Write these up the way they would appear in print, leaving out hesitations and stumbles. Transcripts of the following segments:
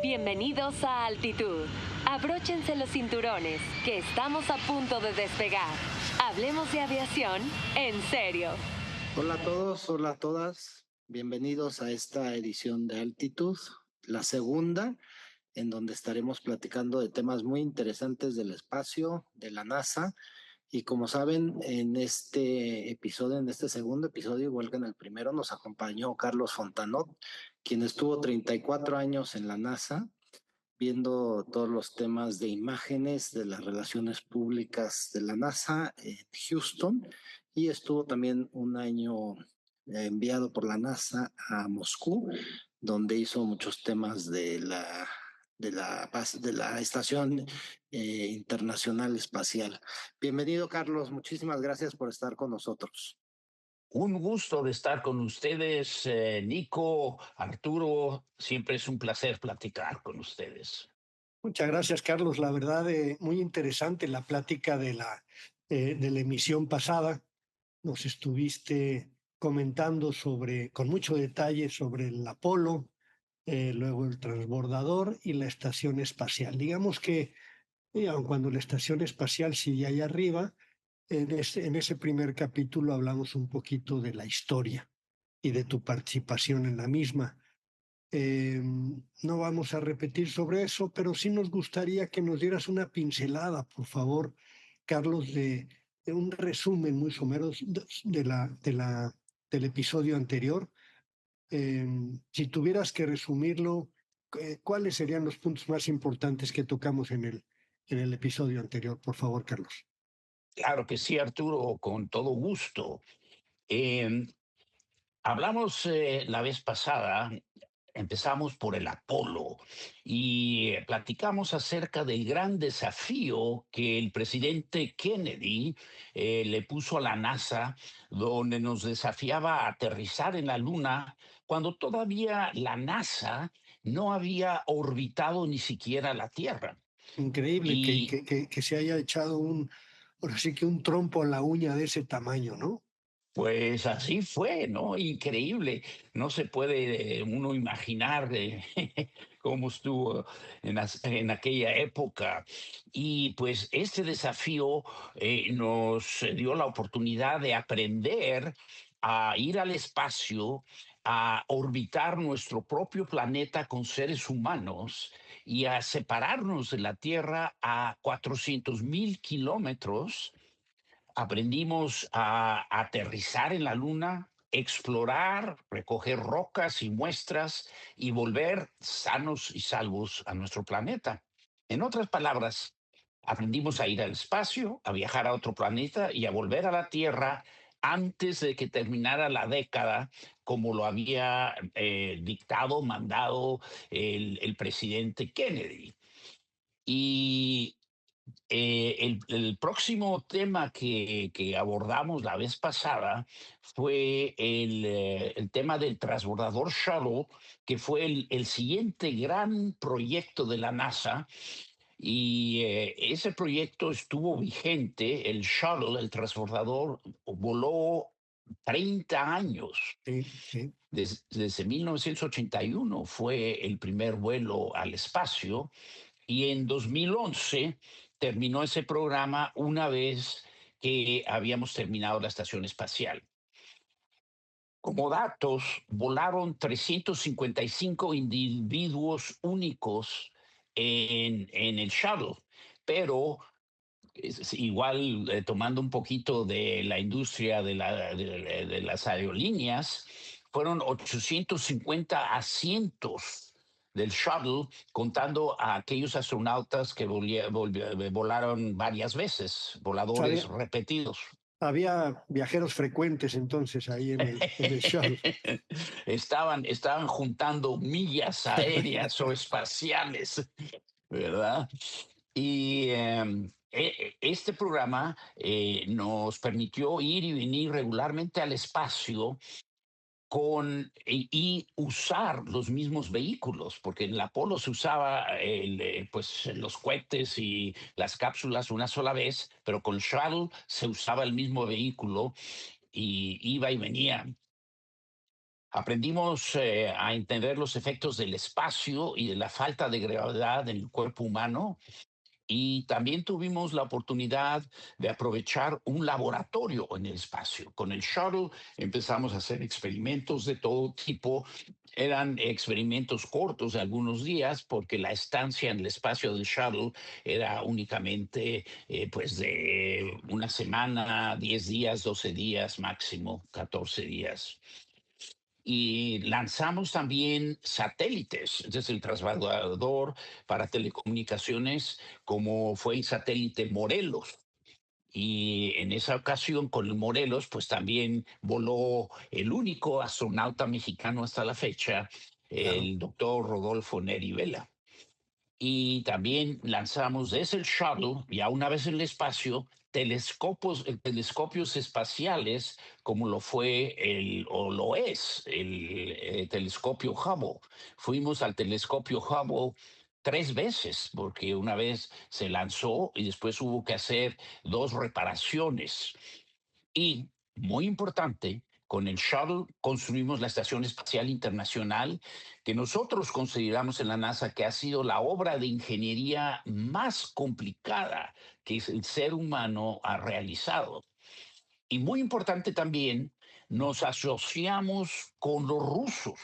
Bienvenidos a Altitud. Abróchense los cinturones, que estamos a punto de despegar. Hablemos de aviación en serio. Hola a todos, hola a todas. Bienvenidos a esta edición de Altitud, la segunda, en donde estaremos platicando de temas muy interesantes del espacio, de la NASA. Y como saben, en este episodio, en este segundo episodio, igual que en el primero, nos acompañó Carlos Fontanot, quien estuvo 34 años en la NASA, viendo todos los temas de imágenes de las relaciones públicas de la NASA en Houston, y estuvo también un año enviado por la NASA a Moscú, donde hizo muchos temas de la Estación Internacional Espacial. Bienvenido, Carlos. Muchísimas gracias por estar con nosotros. Un gusto de estar con ustedes, Nico, Arturo. Siempre es un placer platicar con ustedes. Muchas gracias, Carlos. La verdad, muy interesante la plática de la emisión pasada. Nos estuviste comentando con mucho detalle sobre el Apolo, luego el transbordador y la estación espacial. Digamos que, aun cuando la estación espacial sigue ahí arriba, en ese primer capítulo hablamos un poquito de la historia y de tu participación en la misma. No vamos a repetir sobre eso, pero sí nos gustaría que nos dieras una pincelada, por favor, Carlos, de un resumen muy somero del episodio anterior. Si tuvieras que resumirlo, ¿cuáles serían los puntos más importantes que tocamos en el episodio anterior? Por favor, Carlos. Claro que sí, Arturo, con todo gusto. Eh, Hablamos la vez pasada, empezamos por el Apolo y platicamos acerca del gran desafío que el presidente Kennedy le puso a la NASA, donde nos desafiaba a aterrizar en la Luna cuando todavía la NASA no había orbitado ni siquiera la Tierra. Increíble Y que se haya echado ahora sí que un trompo a la uña de ese tamaño, ¿no? pues así fue, ¿no? Increíble. No se puede uno imaginar cómo estuvo en aquella época. Y pues este desafío nos dio la oportunidad de aprender a ir al espacio, a orbitar nuestro propio planeta con seres humanos y a separarnos de la Tierra a 400,000 kilómetros. Aprendimos a aterrizar en la Luna, explorar, recoger rocas y muestras y volver sanos y salvos a nuestro planeta. En otras palabras, aprendimos a ir al espacio, a viajar a otro planeta y a volver a la Tierra antes de que terminara la década, como lo había mandado el presidente Kennedy. Y el próximo tema que abordamos la vez pasada fue el tema del transbordador Shuttle, que fue el siguiente gran proyecto de la NASA. Y ese proyecto estuvo vigente, el Shuttle, el transbordador, voló 30 años. Sí, sí. Desde 1981 fue el primer vuelo al espacio y en 2011 terminó ese programa una vez que habíamos terminado la estación espacial. Como datos, volaron 355 individuos únicos en el shuttle, pero es igual tomando un poquito de la industria de las aerolíneas, fueron 850 asientos del shuttle, contando a aquellos astronautas que volaron varias veces, voladores Había, repetidos. había viajeros frecuentes entonces ahí en el shuttle. Estaban juntando millas aéreas o espaciales, ¿verdad? Y este programa nos permitió ir y venir regularmente al espacio y usar los mismos vehículos, porque en el Apolo se usaba pues, los cohetes y las cápsulas una sola vez, pero con Shuttle se usaba el mismo vehículo y iba y venía. Aprendimos a entender los efectos del espacio y de la falta de gravedad en el cuerpo humano, y también tuvimos la oportunidad de aprovechar un laboratorio en el espacio. Con el shuttle empezamos a hacer experimentos de todo tipo. Eran experimentos cortos de algunos días porque la estancia en el espacio del shuttle era únicamente pues de una semana, 10 días, 12 días, máximo 14 días. Y lanzamos también satélites, desde el transbordador para telecomunicaciones, como fue el satélite Morelos. Y en esa ocasión con el Morelos, pues también voló el único astronauta mexicano hasta la fecha, Claro. el doctor Rodolfo Neri Vela. Y también lanzamos desde el shuttle, ya una vez en el espacio, telescopios espaciales, como lo fue o lo es el telescopio Hubble. Fuimos al telescopio Hubble 3 veces, porque una vez se lanzó y después hubo que hacer 2 reparaciones. Y, muy importante, con el shuttle construimos la Estación Espacial Internacional, que nosotros consideramos en la NASA que ha sido la obra de ingeniería más complicada que el ser humano ha realizado. Y muy importante también, nos asociamos con los rusos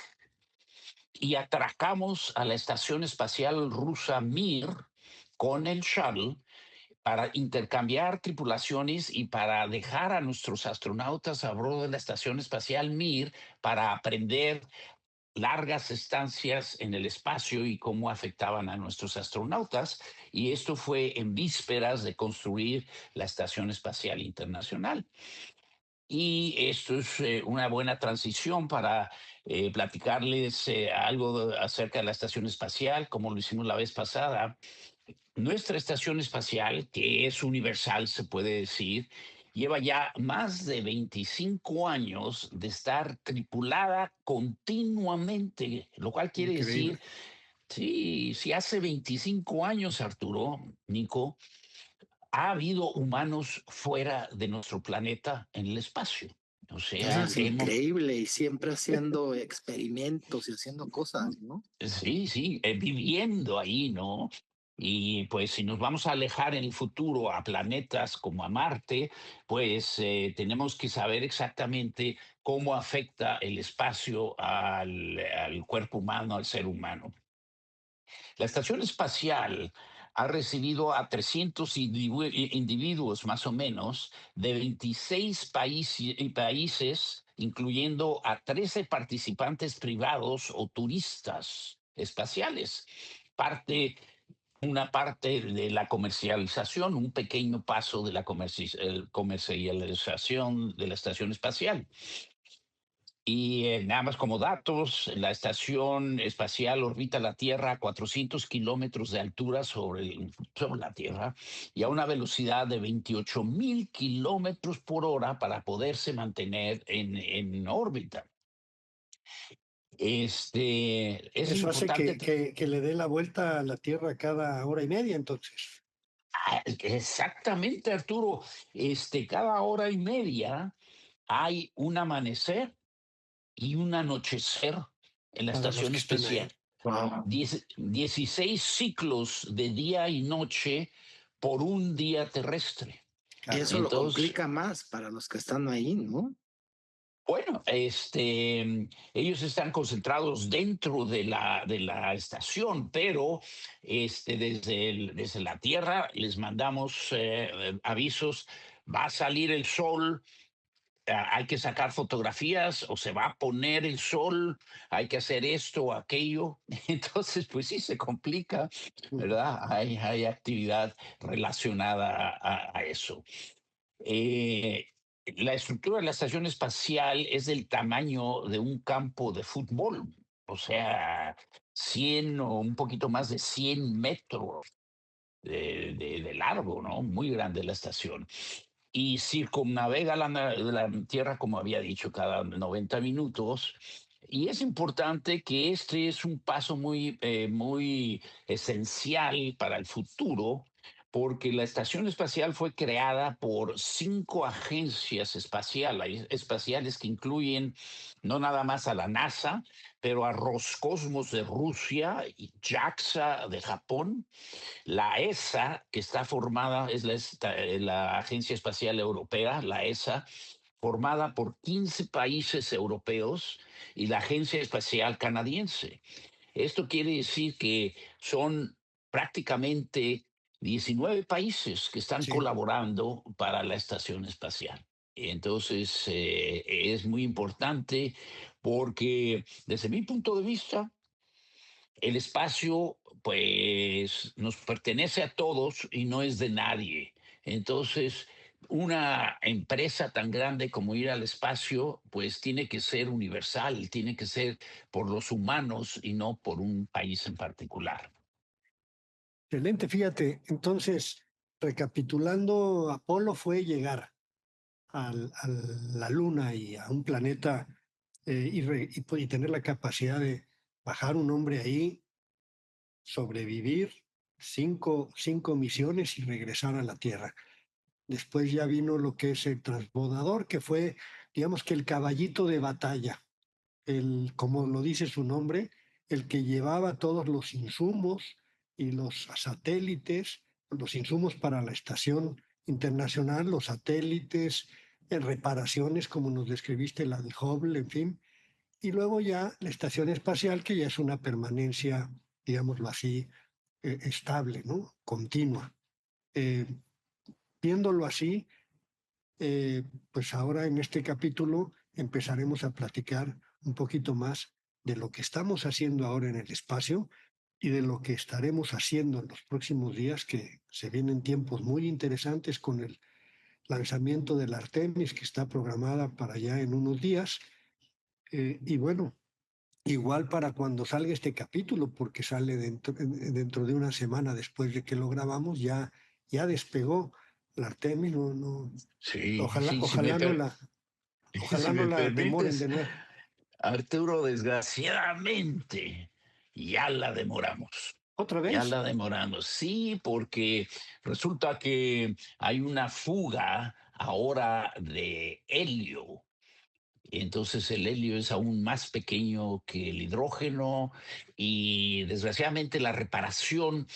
y atracamos a la Estación Espacial Rusa Mir con el shuttle para intercambiar tripulaciones y para dejar a nuestros astronautas a bordo de la Estación Espacial Mir para aprender largas estancias en el espacio y cómo afectaban a nuestros astronautas. Y esto fue en vísperas de construir la Estación Espacial Internacional. Y esto es una buena transición para platicarles algo acerca de la estación espacial, como lo hicimos la vez pasada. Nuestra estación espacial, que es universal, se puede decir, lleva ya más de 25 años de estar tripulada continuamente, lo cual quiere Increíble. decir, sí, si hace 25 años, Arturo, Nico, ha habido humanos fuera de nuestro planeta en el espacio. O Eso sea, es increíble y siempre haciendo experimentos y haciendo cosas, ¿no? sí, sí, viviendo ahí, ¿no? Y pues si nos vamos a alejar en el futuro a planetas como a Marte, pues tenemos que saber exactamente cómo afecta el espacio al cuerpo humano, al ser humano. La estación espacial ha recibido a 300 individuos más o menos de 26 países, incluyendo a 13 participantes privados o turistas espaciales. Una parte de la comercialización, un pequeño paso de la comercialización de la estación espacial. Y nada más como datos, la estación espacial orbita la Tierra a 400 kilómetros de altura sobre la Tierra y a una velocidad de 28,000 kilómetros por hora para poderse mantener en órbita. Es Eso hace importante. que le dé la vuelta a la Tierra cada hora y media, entonces. Exactamente, Arturo. Cada hora y media hay un amanecer y un anochecer en la Para los estación que estén especial. ahí. Wow. 16 ciclos de día y noche por un día terrestre. Y Claro. eso lo Entonces, complica más para los que están ahí, ¿no? bueno, ellos están concentrados dentro de la estación, pero desde la Tierra les mandamos avisos. Va a salir el sol, hay que sacar fotografías o se va a poner el sol, hay que hacer esto o aquello. Entonces, pues sí, se complica, Ujú. ¿verdad? Hay actividad relacionada a eso. Eh, la estructura de la estación espacial es del tamaño de un campo de fútbol, o sea, 100 o un poquito más de 100 metros de largo, ¿no? Muy grande la estación. Y circunnavega la Tierra, como había dicho, cada 90 minutos. Y es importante que este es un paso muy esencial para el futuro, porque la estación espacial fue creada por 5 agencias espaciales que incluyen no nada más a la NASA, pero a Roscosmos de Rusia y JAXA de Japón, la ESA, que está formada, es la Agencia Espacial Europea, la ESA, formada por 15 países europeos, y la Agencia Espacial Canadiense. Esto quiere decir que son prácticamente 19 países que están Sí. colaborando para la estación espacial. Entonces, es muy importante porque desde mi punto de vista, el espacio, pues, nos pertenece a todos y no es de nadie. Entonces, una empresa tan grande como ir al espacio, pues tiene que ser universal, tiene que ser por los humanos y no por un país en particular. Excelente, fíjate. Entonces, recapitulando, Apolo fue llegar a la Luna y a un planeta y tener la capacidad de bajar un hombre ahí, sobrevivir cinco misiones y regresar a la Tierra. Después ya vino lo que es el transbordador, que fue, digamos que el caballito de batalla, como lo dice su nombre, el que llevaba todos los insumos y los satélites, los insumos para la estación internacional, los satélites, reparaciones, como nos describiste, la de Hubble, en fin. Y luego ya la estación espacial, que ya es una permanencia, digámoslo así, estable, ¿no? Continua. Eh, Viéndolo así, pues ahora en este capítulo empezaremos a platicar un poquito más de lo que estamos haciendo ahora en el espacio y de lo que estaremos haciendo en los próximos días, que se vienen tiempos muy interesantes con el lanzamiento del Artemis, que está programada para ya en unos días. Y bueno, igual para cuando salga este capítulo, porque sale dentro de una semana después de que lo grabamos, ya despegó la Artemis, Sí, ojalá, sí, ojalá no si ojalá no me la demoren permites, de nuevo. Arturo, desgraciadamente, ya la demoramos. ¿Otra Ya vez? la demoramos, sí, porque resulta que hay una fuga ahora de helio. Entonces el helio es aún más pequeño que el hidrógeno y desgraciadamente la reparación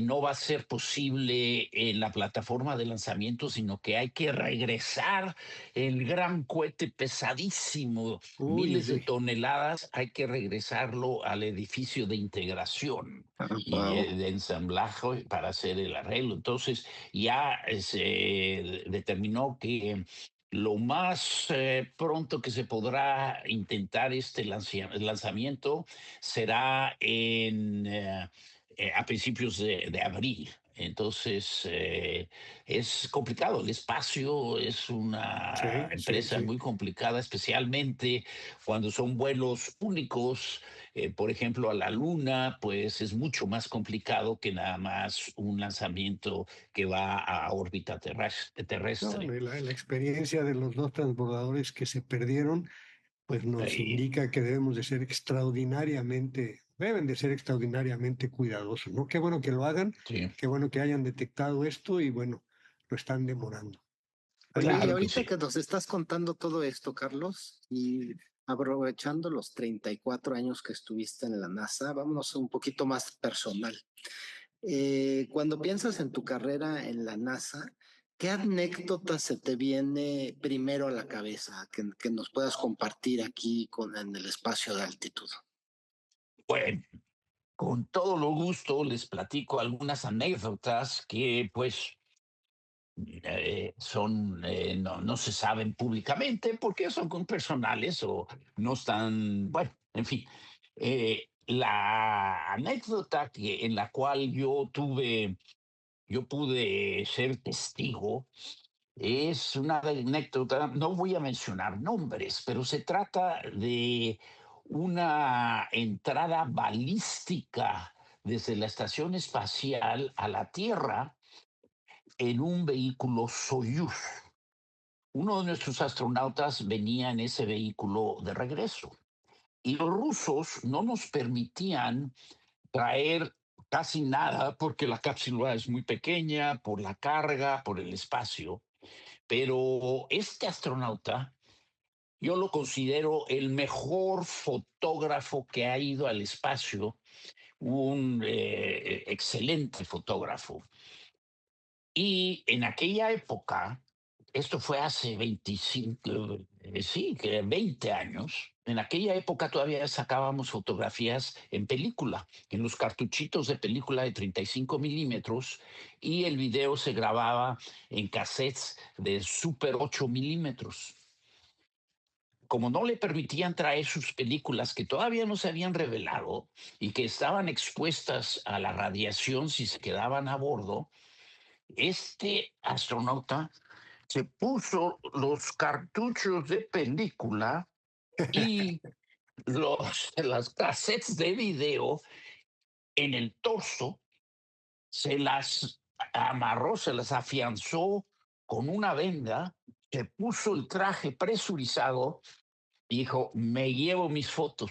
no va a ser posible en la plataforma de lanzamiento, sino que hay que regresar el gran cohete pesadísimo, Uy, miles uy, de uy. toneladas, hay que regresarlo al edificio de integración y Wow. de ensamblaje para hacer el arreglo. Entonces ya se determinó que lo más pronto que se podrá intentar este lanzamiento será a principios de abril. Entonces, es complicado. El espacio es una Sí, sí, empresa sí. muy complicada, especialmente cuando son vuelos únicos. Por ejemplo, a la Luna, pues es mucho más complicado que nada más un lanzamiento que va a órbita No, no, terrestre. y la experiencia de los dos transbordadores que se perdieron, pues nos Eh, indica que deben de ser extraordinariamente cuidadosos, ¿no? Qué bueno que lo hagan, sí, qué bueno que hayan detectado esto y bueno, lo están demorando. Oye, y claro que ahorita sí. que nos estás contando todo esto, Carlos, y aprovechando los 34 años que estuviste en la NASA, vámonos un poquito más personal. Cuando piensas en tu carrera en la NASA, ¿qué anécdota se te viene primero a la cabeza que nos puedas compartir aquí en el espacio de altitud? Bueno, con todo lo gusto les platico algunas anécdotas que pues no se saben públicamente porque son personales o no están, bueno, en fin. La anécdota en la cual yo pude ser testigo es una anécdota, no voy a mencionar nombres, pero se trata de una entrada balística desde la estación espacial a la Tierra en un vehículo Soyuz. Uno de nuestros astronautas venía en ese vehículo de regreso y los rusos no nos permitían traer casi nada, porque la cápsula es muy pequeña, por la carga, por el espacio. Pero este astronauta, yo lo considero el mejor fotógrafo que ha ido al espacio, un excelente fotógrafo. Y en aquella época, esto fue hace 25, sí, que 20 años, en aquella época todavía sacábamos fotografías en película, en los cartuchitos de película de 35 milímetros, y el video se grababa en cassettes de Super 8 milímetros. Como no le permitían traer sus películas que todavía no se habían revelado y que estaban expuestas a la radiación si se quedaban a bordo, este astronauta se puso los cartuchos de película y las cassettes de video en el torso, se las amarró, se las afianzó con una venda, se puso el traje presurizado y dijo, me llevo mis fotos,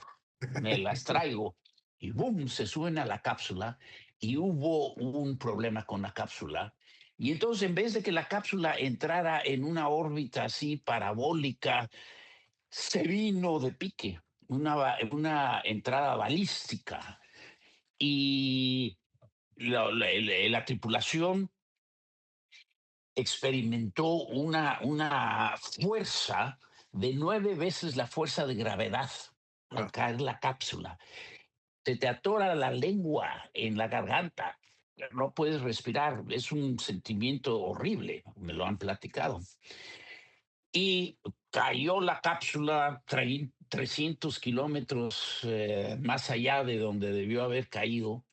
me las traigo. Y boom, se suben a la cápsula y hubo un problema con la cápsula. Y entonces, en vez de que la cápsula entrara en una órbita así parabólica, se vino de pique, una entrada balística. Y la tripulación experimentó una fuerza de 9 veces la fuerza de gravedad al Wow. caer la cápsula. Se te atora la lengua en la garganta, no puedes respirar, es un sentimiento horrible, me lo han platicado. Y cayó la cápsula 300 kilómetros más allá de donde debió haber caído.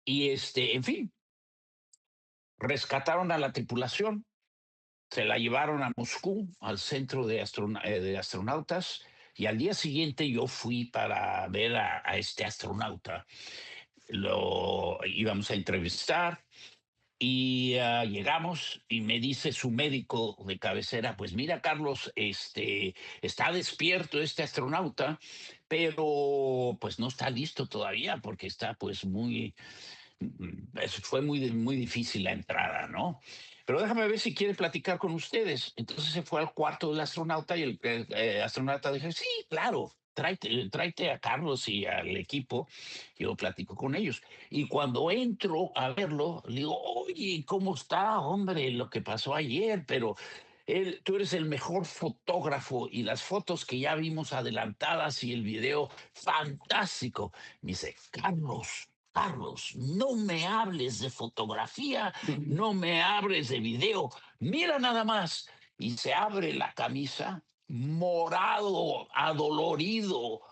Y en fin, rescataron a la tripulación, se la llevaron a Moscú, al centro de astronautas, y al día siguiente yo fui para ver a este astronauta. Lo íbamos a entrevistar y llegamos y me dice su médico de cabecera, pues mira, Carlos, está despierto este astronauta, pero pues no está listo todavía porque está pues fue muy difícil la entrada, ¿no? Pero déjame ver si quiere platicar con ustedes. Entonces se fue al cuarto del astronauta y el astronauta dijo, sí, claro, tráete a Carlos y al equipo, yo platico con ellos. Y cuando entro a verlo, le digo, oye, ¿cómo está, hombre? Lo que pasó ayer, pero tú eres el mejor fotógrafo y las fotos que ya vimos adelantadas y el video, fantástico. Me dice, Carlos, no me hables de fotografía, no me hables de video, mira nada más. Y se abre la camisa, morado, adolorido,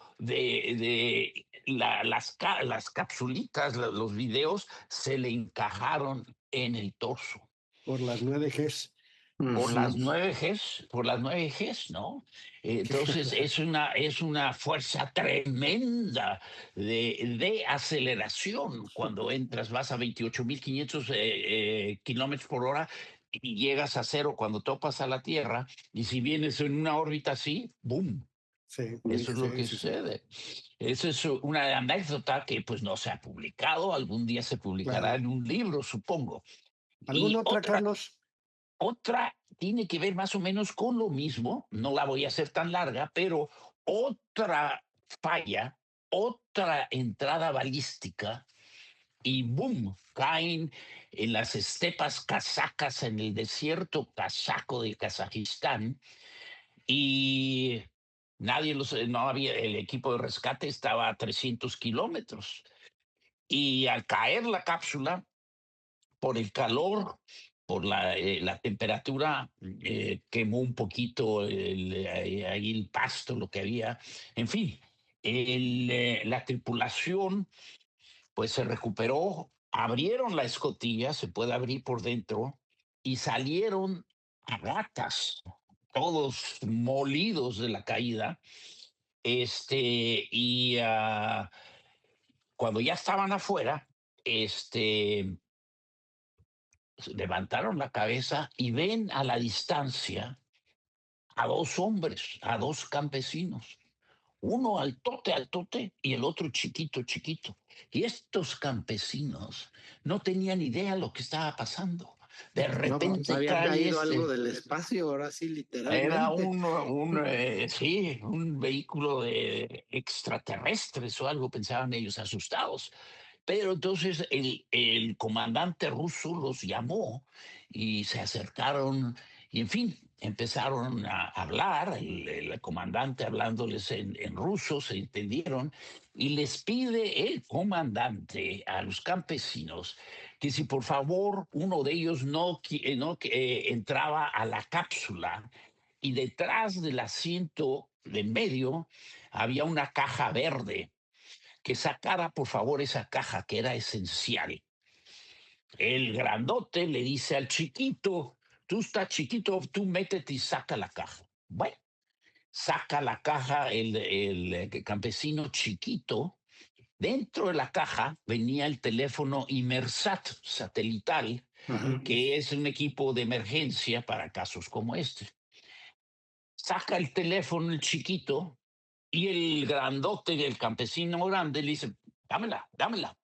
las capsulitas, los videos se le encajaron en el torso Por las 9Gs. por las 9Gs, ¿no? Entonces es una fuerza tremenda de aceleración cuando entras, vas a 28.500 kilómetros por hora y llegas a cero cuando topas a la Tierra, y si vienes en una órbita así, ¡boom! Sí, Eso es lo sí, que sí, sí, sucede. Eso es una anécdota que pues no se ha publicado, algún día se publicará claro. en un libro, supongo. ¿Alguna Y otra, Carlos? otra tiene que ver más o menos con lo mismo, no la voy a hacer tan larga, pero otra falla, otra entrada balística y boom, caen en las estepas kazacas, en el desierto kazaco de Kazajistán, y no había, el equipo de rescate estaba a 300 kilómetros. Y al caer la cápsula, por el calor, por la temperatura, quemó un poquito ahí el pasto, lo que había. En fin, la tripulación pues se recuperó, abrieron la escotilla, se puede abrir por dentro, y salieron a ratas, todos molidos de la caída. Y cuando ya estaban afuera, levantaron la cabeza y ven a la distancia a dos hombres, a dos campesinos. uno altote, altote y el otro chiquito, chiquito. Y estos campesinos no tenían idea lo que estaba pasando. De No, pues repente había cae caído algo del espacio, ahora sí, era literalmente. sí, un vehículo de extraterrestres o algo, pensaban ellos asustados. Pero entonces el comandante ruso los llamó y se acercaron y en fin, empezaron a hablar, el comandante hablándoles en ruso, se entendieron y les pide el comandante a los campesinos que si por favor uno de ellos entraba a la cápsula y detrás del asiento de en medio había una caja verde que sacara por favor esa caja que era esencial. El grandote le dice al chiquito, tú estás chiquito, tú métete y saca la caja. Bueno, saca la caja el campesino chiquito. Dentro de la caja venía el teléfono Inmersat satelital, Ajá. que es un equipo de emergencia para casos como este. Saca el teléfono el chiquito y el grandote, el campesino grande, le dice, dámela, dámela.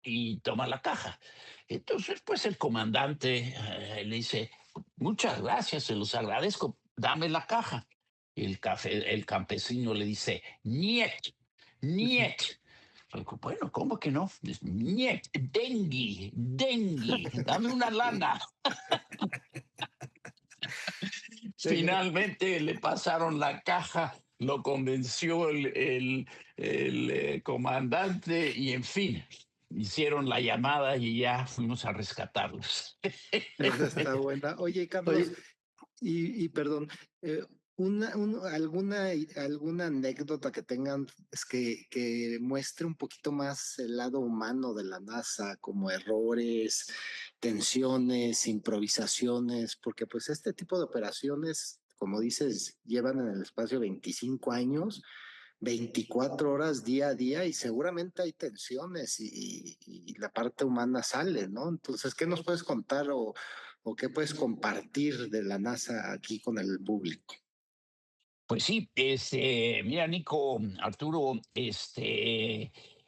Y toma la caja. Entonces, pues el comandante le dice, muchas gracias, se los agradezco, dame la caja. Y el campesino le dice, niet, niet. Digo, bueno, ¿cómo que no? Dice, niet, dengui, dengui, dame una lana. Finalmente le pasaron la caja, lo convenció el comandante y en fin, hicieron la llamada y ya fuimos a rescatarlos. Esa está buena. Oye, Carlos, Oye, y perdón, eh, alguna anécdota que tengan es que muestre un poquito más el lado humano de la NASA, como errores, tensiones, improvisaciones, porque pues este tipo de operaciones, como dices, llevan en el espacio 25 años. 24 horas día a día y seguramente hay tensiones y la parte humana sale, ¿no? Entonces, ¿qué nos puedes contar o qué puedes compartir de la NASA aquí con el público? Pues sí, mira, Nico, Arturo,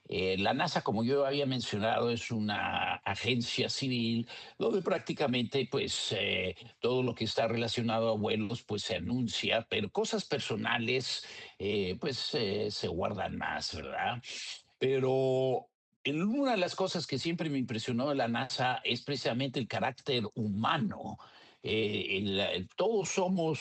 la NASA, como yo había mencionado, es una agencia civil donde prácticamente, pues, todo lo que está relacionado a vuelos, pues, se anuncia, pero cosas personales, pues, se guardan más, ¿verdad? Pero una de las cosas que siempre me impresionó de la NASA es precisamente el carácter humano. Todos somos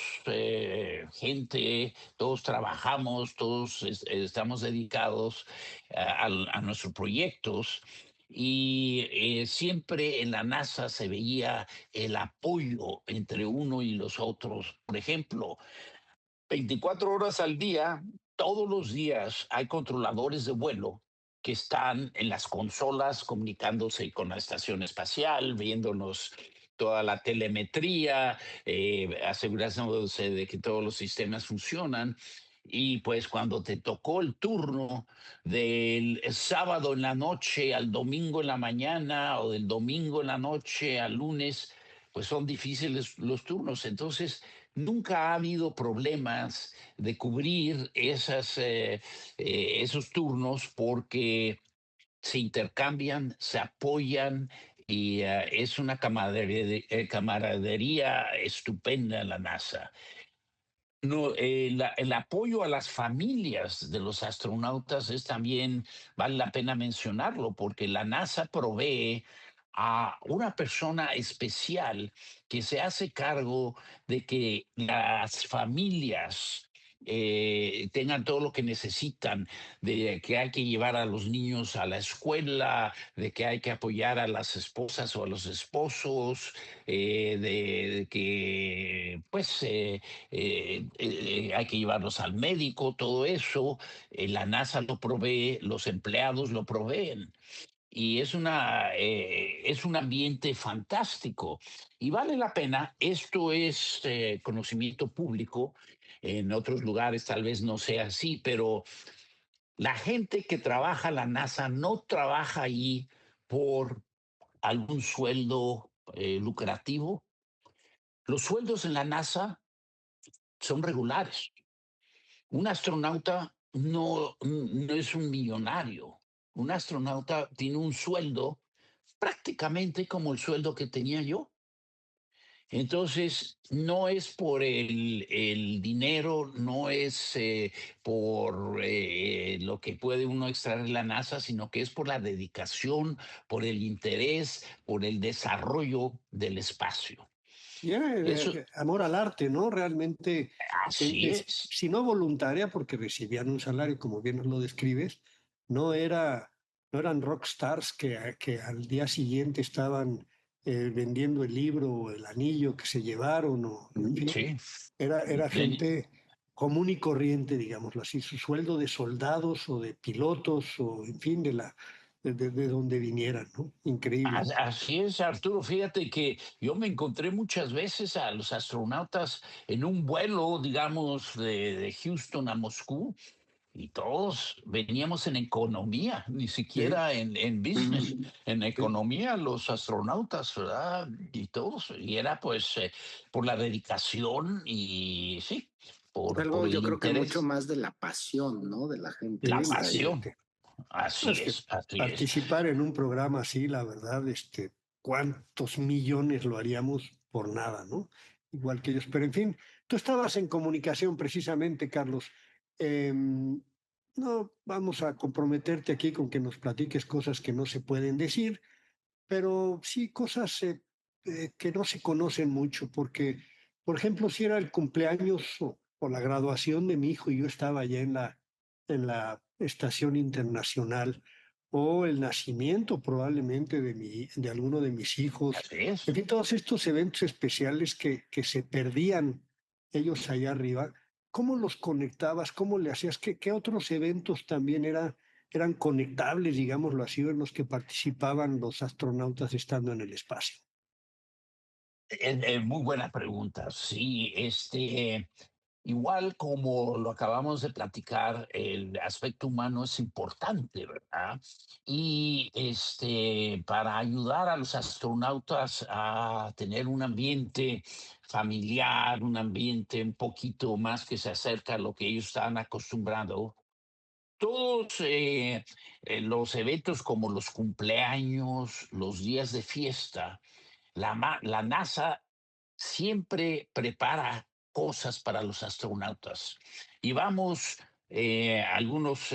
gente, todos trabajamos, todos estamos dedicados a nuestros proyectos y siempre en la NASA se veía el apoyo entre uno y los otros. Por ejemplo, 24 horas al día, todos los días hay controladores de vuelo que están en las consolas comunicándose con la estación espacial, viéndonos toda la telemetría, asegurándose de que todos los sistemas funcionan. Y pues cuando te tocó el turno del sábado en la noche al domingo en la mañana o del domingo en la noche al lunes, pues son difíciles los turnos. Entonces, nunca ha habido problemas de cubrir esos turnos porque se intercambian, se apoyan y es una camaradería estupenda en la NASA. No, el apoyo a las familias de los astronautas es también, vale la pena mencionarlo, porque la NASA provee a una persona especial que se hace cargo de que las familias tengan todo lo que necesitan, de que hay que llevar a los niños a la escuela, de que hay que apoyar a las esposas o a los esposos, de que pues hay que llevarlos al médico, todo eso, la NASA lo provee, los empleados lo proveen. Y es un ambiente fantástico y vale la pena. Esto es conocimiento público. En otros lugares tal vez no sea así, pero la gente que trabaja en la NASA no trabaja allí por algún sueldo lucrativo. Los sueldos en la NASA son regulares. Un astronauta no es un millonario. Un astronauta tiene un sueldo prácticamente como el sueldo que tenía yo. Entonces, no es por el dinero, no es por lo que puede uno extraer de la NASA, sino que es por la dedicación, por el interés, por el desarrollo del espacio. Y era Eso, amor al arte, ¿no? Realmente, así es. si no voluntaria, porque recibían un salario, como bien nos lo describes, no era, no eran rockstars que al día siguiente estaban vendiendo el libro o el anillo que se llevaron, o en fin, Sí. era Ven- gente común y corriente, digámoslo así, su sueldo de soldados o de pilotos o, en fin, de donde vinieran, ¿no? Increíble. Así es, Arturo. Fíjate que yo me encontré muchas veces a los astronautas en un vuelo, digamos, de Houston a Moscú, y todos veníamos en economía, ni Sí, siquiera en business, en sí. economía los astronautas, ¿verdad? Y todos, y era pues por la dedicación y sí, por Algo yo el creo que mucho interés, más de la pasión, ¿no? De la gente que la Sí, está ahí. pasión. imagínate. No, Así es que es, así es. participar en un programa así, la verdad, cuántos millones lo haríamos por nada, ¿no? Igual que ellos. Pero en fin, tú estabas en comunicación precisamente, Carlos. Em, no vamos a comprometerte aquí con que nos platiques cosas que no se pueden decir, pero sí cosas que no se conocen mucho, porque, por ejemplo, si era el cumpleaños o la graduación de mi hijo y yo estaba allá en la estación internacional, o el nacimiento probablemente de alguno de mis hijos, Así es. en fin, todos estos eventos especiales que se perdían ellos allá arriba, ¿cómo los conectabas? ¿Cómo le hacías? ¿Qué otros eventos también eran conectables, digámoslo así, en los que participaban los astronautas estando en el espacio? Muy buena pregunta. Sí, igual como lo acabamos de platicar, el aspecto humano es importante, ¿verdad? Y para ayudar a los astronautas a tener un ambiente familiar, un ambiente un poquito más que se acerca a lo que ellos están acostumbrados, todos los eventos como los cumpleaños, los días de fiesta, la NASA siempre prepara cosas para los astronautas. Llevamos algunos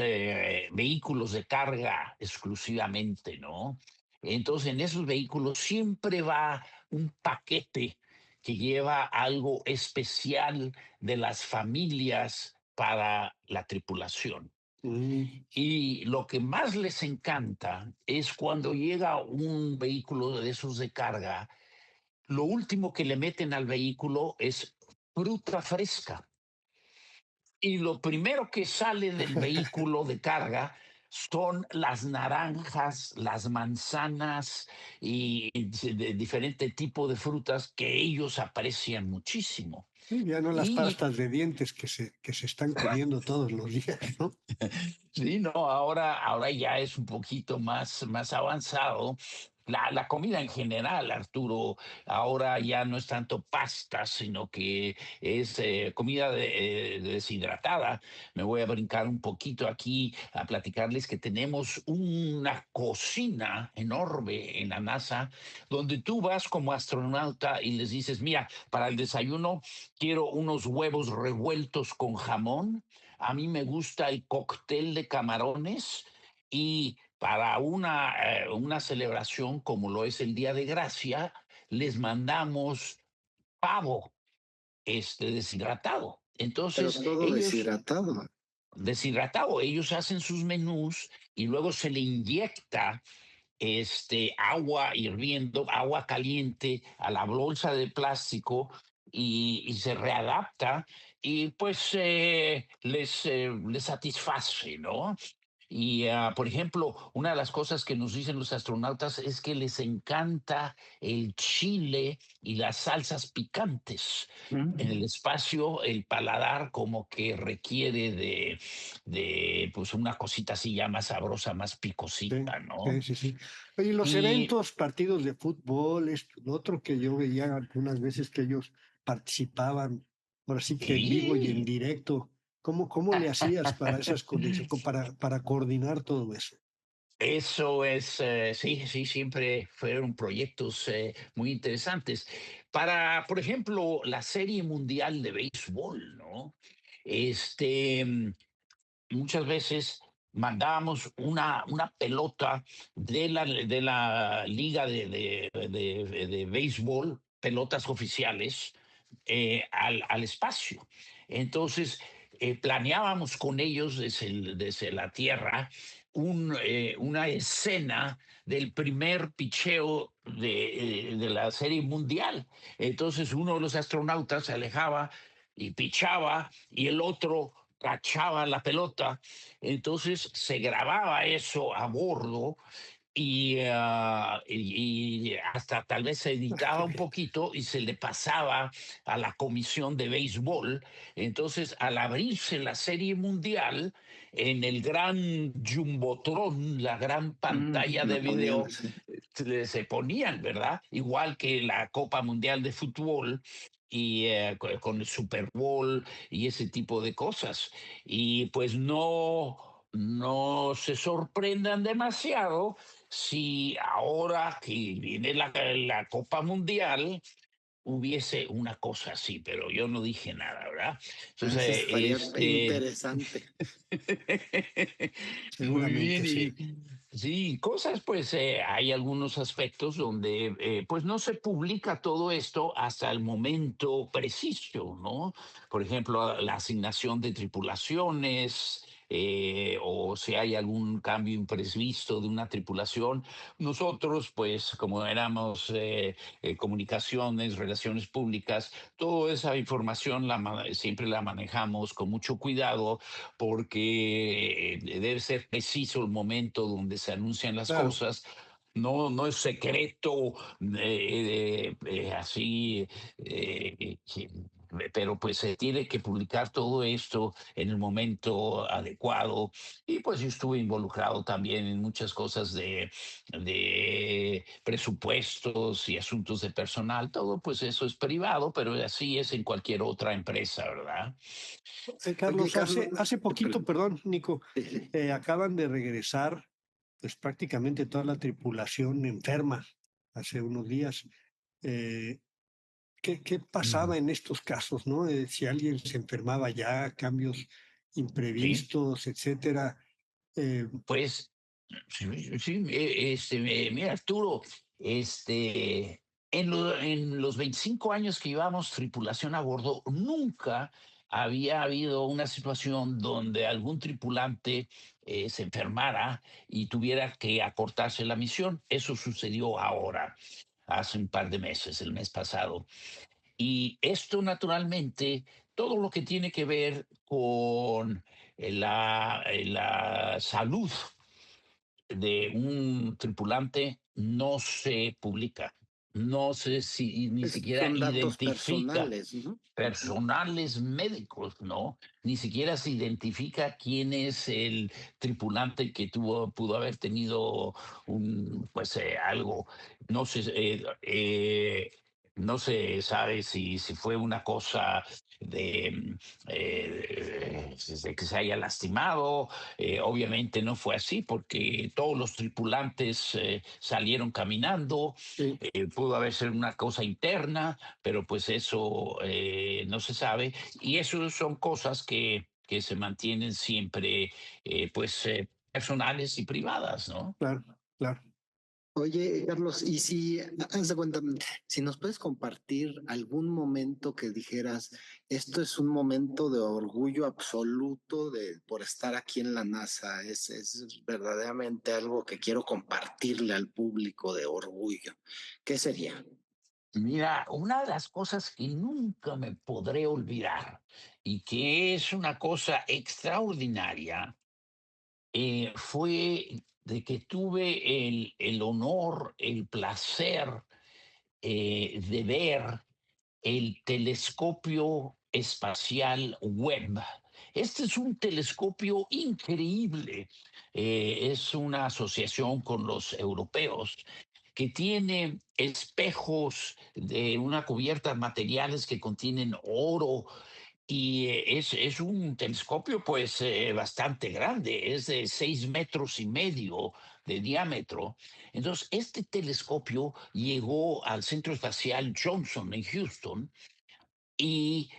vehículos de carga exclusivamente, ¿no? Entonces, en esos vehículos siempre va un paquete que lleva algo especial de las familias para la tripulación. Mm, Y lo que más les encanta es cuando llega un vehículo de esos de carga, lo último que le meten al vehículo es fruta fresca. Y lo primero que sale del vehículo de carga son las naranjas, las manzanas y de diferente tipo de frutas que ellos aprecian muchísimo. sí, ya no las Y pastas de dientes que se están comiendo todos los días, ¿no? sí, no, ahora ya es un poquito más avanzado. La comida en general, Arturo, ahora ya no es tanto pasta, sino que es comida deshidratada. Me voy a brincar un poquito aquí a platicarles que tenemos una cocina enorme en la NASA, donde tú vas como astronauta y les dices, mira, para el desayuno quiero unos huevos revueltos con jamón, a mí me gusta el cóctel de camarones y para una celebración como lo es el Día de Gracia, les mandamos pavo deshidratado. Pero Entonces, todo ellos, deshidratado. deshidratado, ellos hacen sus menús y luego se le inyecta agua hirviendo, agua caliente a la bolsa de plástico y se readapta y pues les satisface, ¿no? Y, por ejemplo, una de las cosas que nos dicen los astronautas es que les encanta el chile y las salsas picantes. En el espacio, el paladar como que requiere de pues una cosita así ya más sabrosa, más Sí, picosita, ¿no? sí, sí, sí. Oye, y los Y eventos, partidos de fútbol, esto, lo otro que yo veía algunas veces que ellos participaban, ahora sí que en vivo y en sí, directo, ¿Cómo le hacías para esas condiciones, para coordinar todo eso? Eso es, sí, sí, siempre fueron proyectos muy interesantes. Para, por ejemplo, la Serie Mundial de Béisbol, ¿no? Este, muchas veces mandábamos una pelota de la liga de béisbol, pelotas oficiales, al espacio. Entonces, planeábamos con ellos desde la Tierra una escena del primer picheo de la Serie Mundial. Entonces, uno de los astronautas se alejaba y pichaba y el otro cachaba la pelota. Entonces se grababa eso a bordo y hasta tal vez se editaba un poquito y se le pasaba a la comisión de béisbol. Entonces, al abrirse la Serie Mundial, en el gran jumbotron, la gran pantalla La de ponían, video, sí. se ponían, ¿verdad? Igual que la Copa Mundial de Fútbol y con el Super Bowl y ese tipo de cosas. Y pues no se sorprendan demasiado si ahora que viene la Copa Mundial hubiese una cosa así, pero yo no dije nada, ¿verdad? Entonces, Eso estaría interesante. muy Seguramente, bien, sí. y sí, cosas, pues hay algunos aspectos donde pues no se publica todo esto hasta el momento preciso, ¿no? Por ejemplo, la asignación de tripulaciones. O si hay algún cambio imprevisto de una tripulación, nosotros, pues como éramos comunicaciones, relaciones públicas, toda esa información siempre la manejamos con mucho cuidado porque debe ser preciso el momento donde se anuncian las Claro. cosas. No es secreto, así, pero pues se tiene que publicar todo esto en el momento adecuado. Y pues yo estuve involucrado también en muchas cosas de presupuestos y asuntos de personal. Todo pues eso es privado, pero así es en cualquier otra empresa, ¿verdad? Oye, Carlos, Carlos, hace poquito, perdón. perdón, Nico, Sí, sí. acaban de regresar, pues prácticamente toda la tripulación enferma hace unos días. Eh, ¿Qué Mm, pasaba en estos casos, no? Si alguien se enfermaba ya, cambios sí, imprevistos, etcétera. Eh, pues sí, sí, mira, Arturo, en los 25 años que llevamos tripulación a bordo, nunca había habido una situación donde algún tripulante se enfermara y tuviera que acortarse la misión. Eso sucedió ahora, hace un par de meses, el mes pasado. Y esto naturalmente, todo lo que tiene que ver con la salud de un tripulante no se publica, no se ni siquiera Son datos identifica personales, ¿no? Ujú. personales médicos, ¿no? Ni siquiera se identifica quién es el tripulante que pudo haber tenido pues algo, no se, no se sabe si fue una cosa de que se haya lastimado. Obviamente no fue así porque todos los tripulantes salieron caminando. sí, Pudo haber sido una cosa interna, pero pues eso no se sabe. Y eso son cosas que se mantienen siempre pues personales y privadas, ¿no? claro, claro. Oye, Carlos, y si, haz de cuenta, si nos puedes compartir algún momento que dijeras, esto es un momento de orgullo absoluto por estar aquí en la NASA, es verdaderamente algo que quiero compartirle al público de orgullo. ¿Qué sería? Mira, una de las cosas que nunca me podré olvidar y que es una cosa extraordinaria fue de que tuve el honor, el placer de ver el telescopio espacial Webb. Este es un telescopio increíble. Es una asociación con los europeos que tiene espejos de una cubierta de materiales que contienen oro Y es un telescopio pues bastante grande, es de 6 metros y medio de diámetro. Entonces, este telescopio llegó al Centro Espacial Johnson en Houston y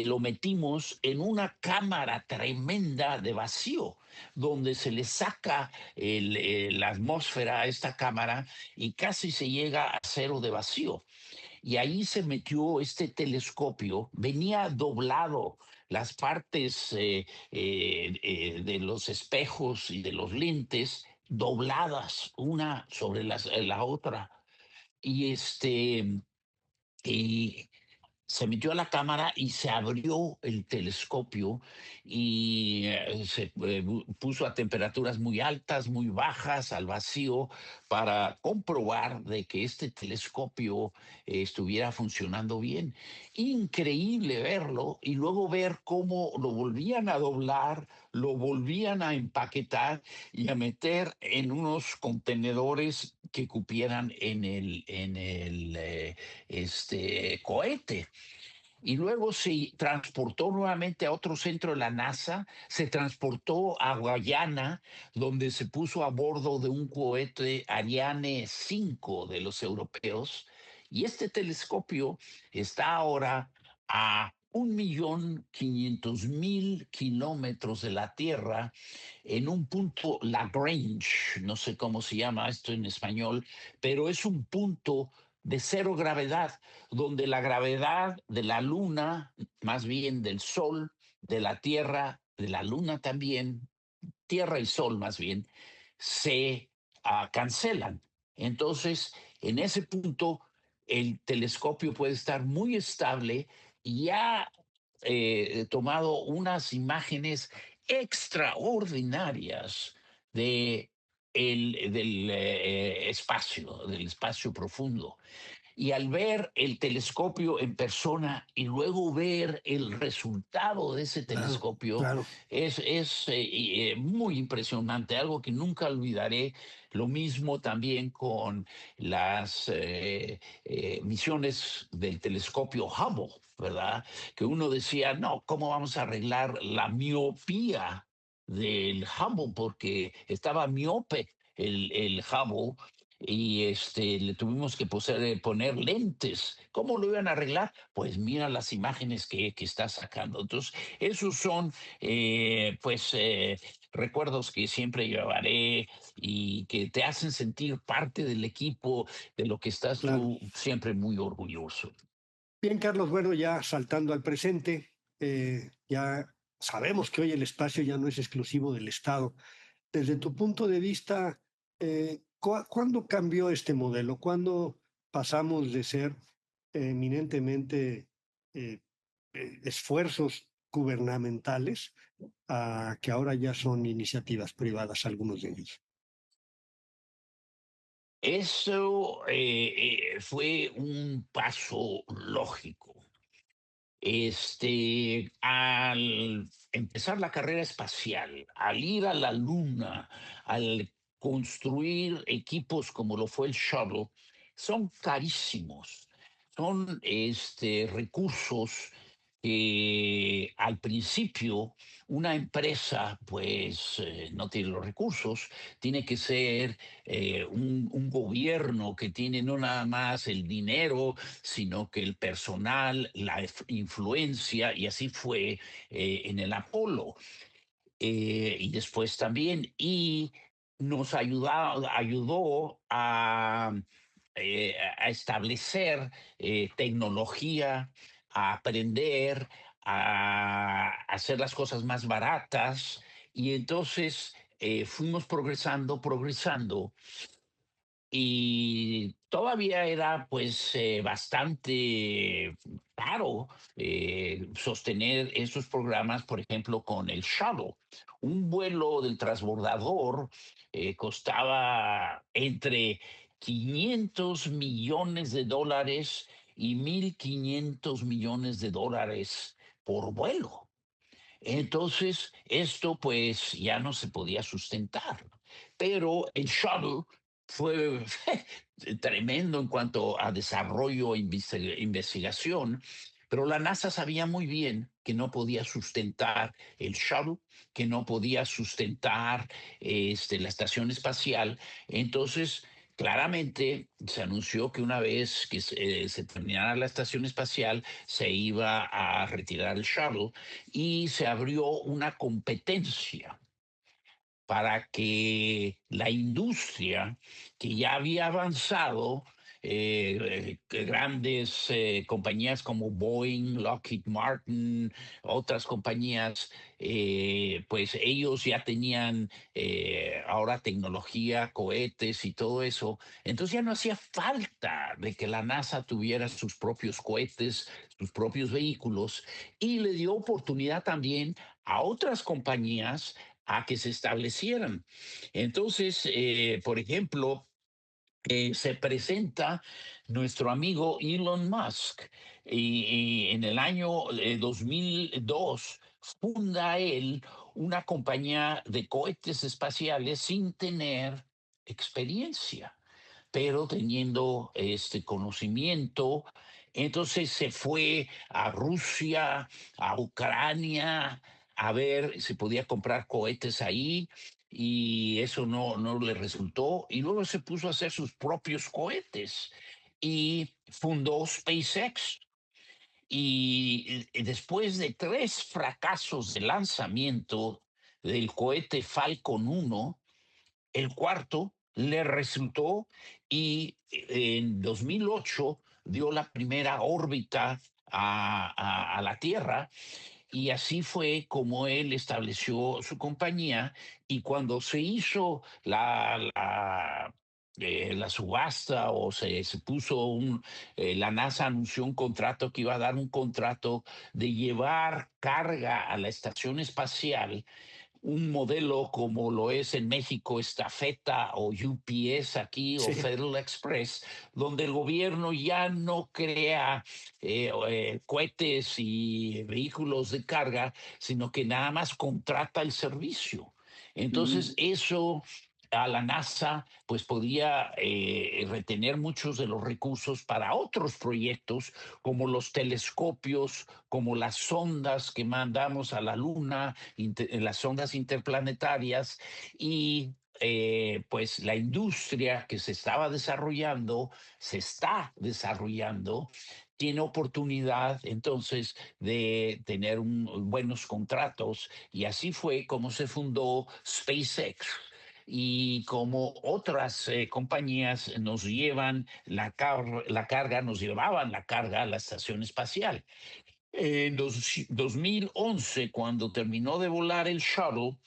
lo metimos en una cámara tremenda de vacío, donde se le saca la atmósfera a esta cámara y casi se llega a cero de vacío. Y ahí se metió este telescopio, venía doblado las partes de los espejos y de los lentes dobladas una sobre la otra. Y y se metió a la cámara y se abrió el telescopio y se puso a temperaturas muy altas, muy bajas, al vacío, para comprobar de que este telescopio estuviera funcionando bien. Increíble verlo y luego ver cómo lo volvían a doblar, lo volvían a empaquetar y a meter en unos contenedores que cupieran en el cohete. Y luego se transportó nuevamente a otro centro de la NASA, se transportó a Guayana, donde se puso a bordo de un cohete Ariane 5 de los europeos. Y este telescopio está ahora a 1.500.000 kilómetros de la Tierra, en un punto Lagrange, no sé cómo se llama esto en español, pero es un punto de cero gravedad, donde la gravedad de la Luna, más bien del Sol, de la Tierra, de la Luna también, Tierra y Sol más bien, se cancelan. Entonces, en ese punto, el telescopio puede estar muy estable y ha tomado unas imágenes extraordinarias de del espacio profundo. Y al ver el telescopio en persona y luego ver el resultado de ese Claro, telescopio claro. es muy impresionante, algo que nunca olvidaré. Lo mismo también con las misiones del telescopio Hubble, ¿verdad? Que uno decía, no, ¿cómo vamos a arreglar la miopía del Hubble? Porque estaba miope el Hubble y le tuvimos que poner lentes. ¿Cómo lo iban a arreglar? Pues mira las imágenes que está sacando. Entonces, esos son, recuerdos que siempre llevaré y que te hacen sentir parte del equipo, de lo que estás Claro. tú siempre muy orgulloso. Bien, Carlos, bueno, ya saltando al presente, ya sabemos que hoy el espacio ya no es exclusivo del Estado. Desde tu punto de vista, ¿cuándo cambió este modelo? ¿Cuándo pasamos de ser eminentemente eh, esfuerzos gubernamentales a que ahora ya son iniciativas privadas, algunos de ellos? Eso fue un paso lógico. Al empezar la carrera espacial, al ir a la Luna, al construir equipos como lo fue el Shuttle, son carísimos. Son recursos que al principio una empresa pues no tiene los recursos, tiene que ser un gobierno que tiene no nada más el dinero, sino que el personal, la influencia, y así fue en el Apolo. Y después también, y ayudó a establecer tecnología, a aprender, a hacer las cosas más baratas, y entonces fuimos progresando, y todavía era pues bastante caro sostener esos programas, por ejemplo, con el Shuttle. Un vuelo del transbordador costaba entre 500 millones de dólares y 1.500 millones de dólares por vuelo. Entonces, esto pues ya no se podía sustentar. Pero el shuttle fue tremendo en cuanto a desarrollo e investigación, Pero la NASA sabía muy bien que no podía sustentar el shuttle, que no podía sustentar la estación espacial. Entonces, claramente se anunció que una vez que se terminara la estación espacial, se iba a retirar el shuttle y se abrió una competencia para que la industria que ya había avanzado, que grandes compañías como Boeing, Lockheed Martin, otras compañías, pues ellos ya tenían ahora tecnología, cohetes y todo eso. Entonces ya no hacía falta de que la NASA tuviera sus propios cohetes, sus propios vehículos, y le dio oportunidad también a otras compañías a que se establecieran. Entonces, por ejemplo, se presenta nuestro amigo Elon Musk y en el año 2002 funda él una compañía de cohetes espaciales sin tener experiencia, pero teniendo este conocimiento. Entonces se fue a Rusia, a Ucrania, a ver si podía comprar cohetes ahí, y eso no le resultó. Y luego se puso a hacer sus propios cohetes y fundó SpaceX. Y después de 3 fracasos de lanzamiento del cohete Falcon 1, el cuarto le resultó, y en 2008 dio la primera órbita a la Tierra, y así fue como él estableció su compañía. Y cuando se hizo la subasta, o se puso la NASA anunció un contrato, que iba a dar un contrato de llevar carga a la estación espacial, un modelo como lo es en México Estafeta o UPS aquí o Sí. Federal Express, donde el gobierno ya no crea cohetes y vehículos de carga, sino que nada más contrata el servicio. Entonces, Mm. eso a la NASA pues podía retener muchos de los recursos para otros proyectos, como los telescopios, como las sondas que mandamos a la Luna, las sondas interplanetarias. Y pues la industria que se estaba desarrollando, se está desarrollando, tiene oportunidad entonces de tener buenos contratos, y así fue como se fundó SpaceX. Y como otras compañías nos llevan la carga, nos llevaban la carga a la estación espacial. En 2011, cuando terminó de volar el shuttle,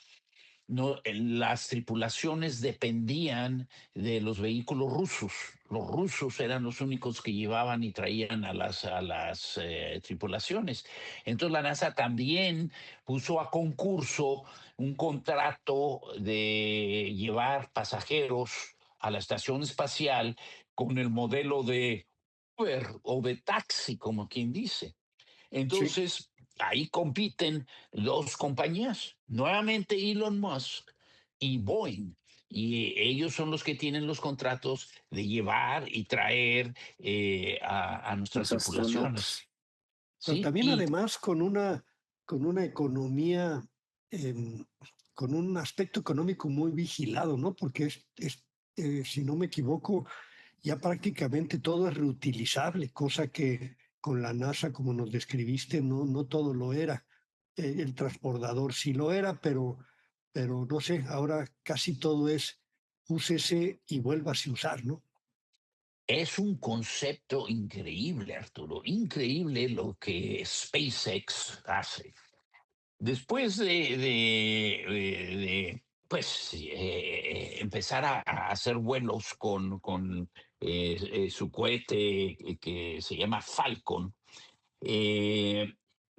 no, las tripulaciones dependían de los vehículos rusos. Los rusos eran los únicos que llevaban y traían a las tripulaciones. Entonces la NASA también puso a concurso un contrato de llevar pasajeros a la estación espacial con el modelo de Uber o de taxi, como quien dice. Sí. Entonces, ahí compiten dos compañías, nuevamente Elon Musk y Boeing. Y ellos son los que tienen los contratos de llevar y traer a nuestras Los tripulaciones. astronautas. Pero ¿Sí? también además con una economía, em, con un aspecto económico muy vigilado, ¿no? Porque si no me equivoco, ya prácticamente todo es reutilizable, cosa que con la NASA, como nos describiste, no todo lo era. El transbordador sí lo era, pero no sé, ahora casi todo es úsese y vuélvase a usar, ¿no? Es un concepto increíble, Arturo, increíble lo que SpaceX hace. Después pues, empezar a hacer vuelos con su cohete que se llama Falcon, eh,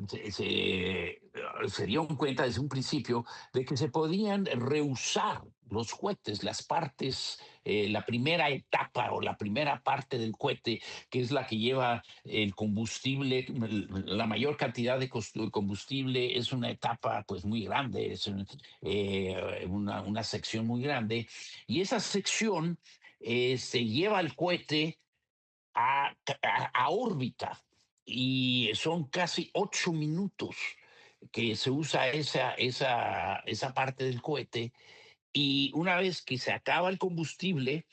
se dieron cuenta desde un principio de que se podían reusar los cohetes, las partes, la primera etapa o la primera parte del cohete, que es la que lleva el combustible, la mayor cantidad de combustible, es una etapa pues muy grande, es una sección muy grande, y esa sección se lleva el cohete a órbita. y son casi 8 minutos que se usa esa parte del cohete, y una vez que se acaba el combustible,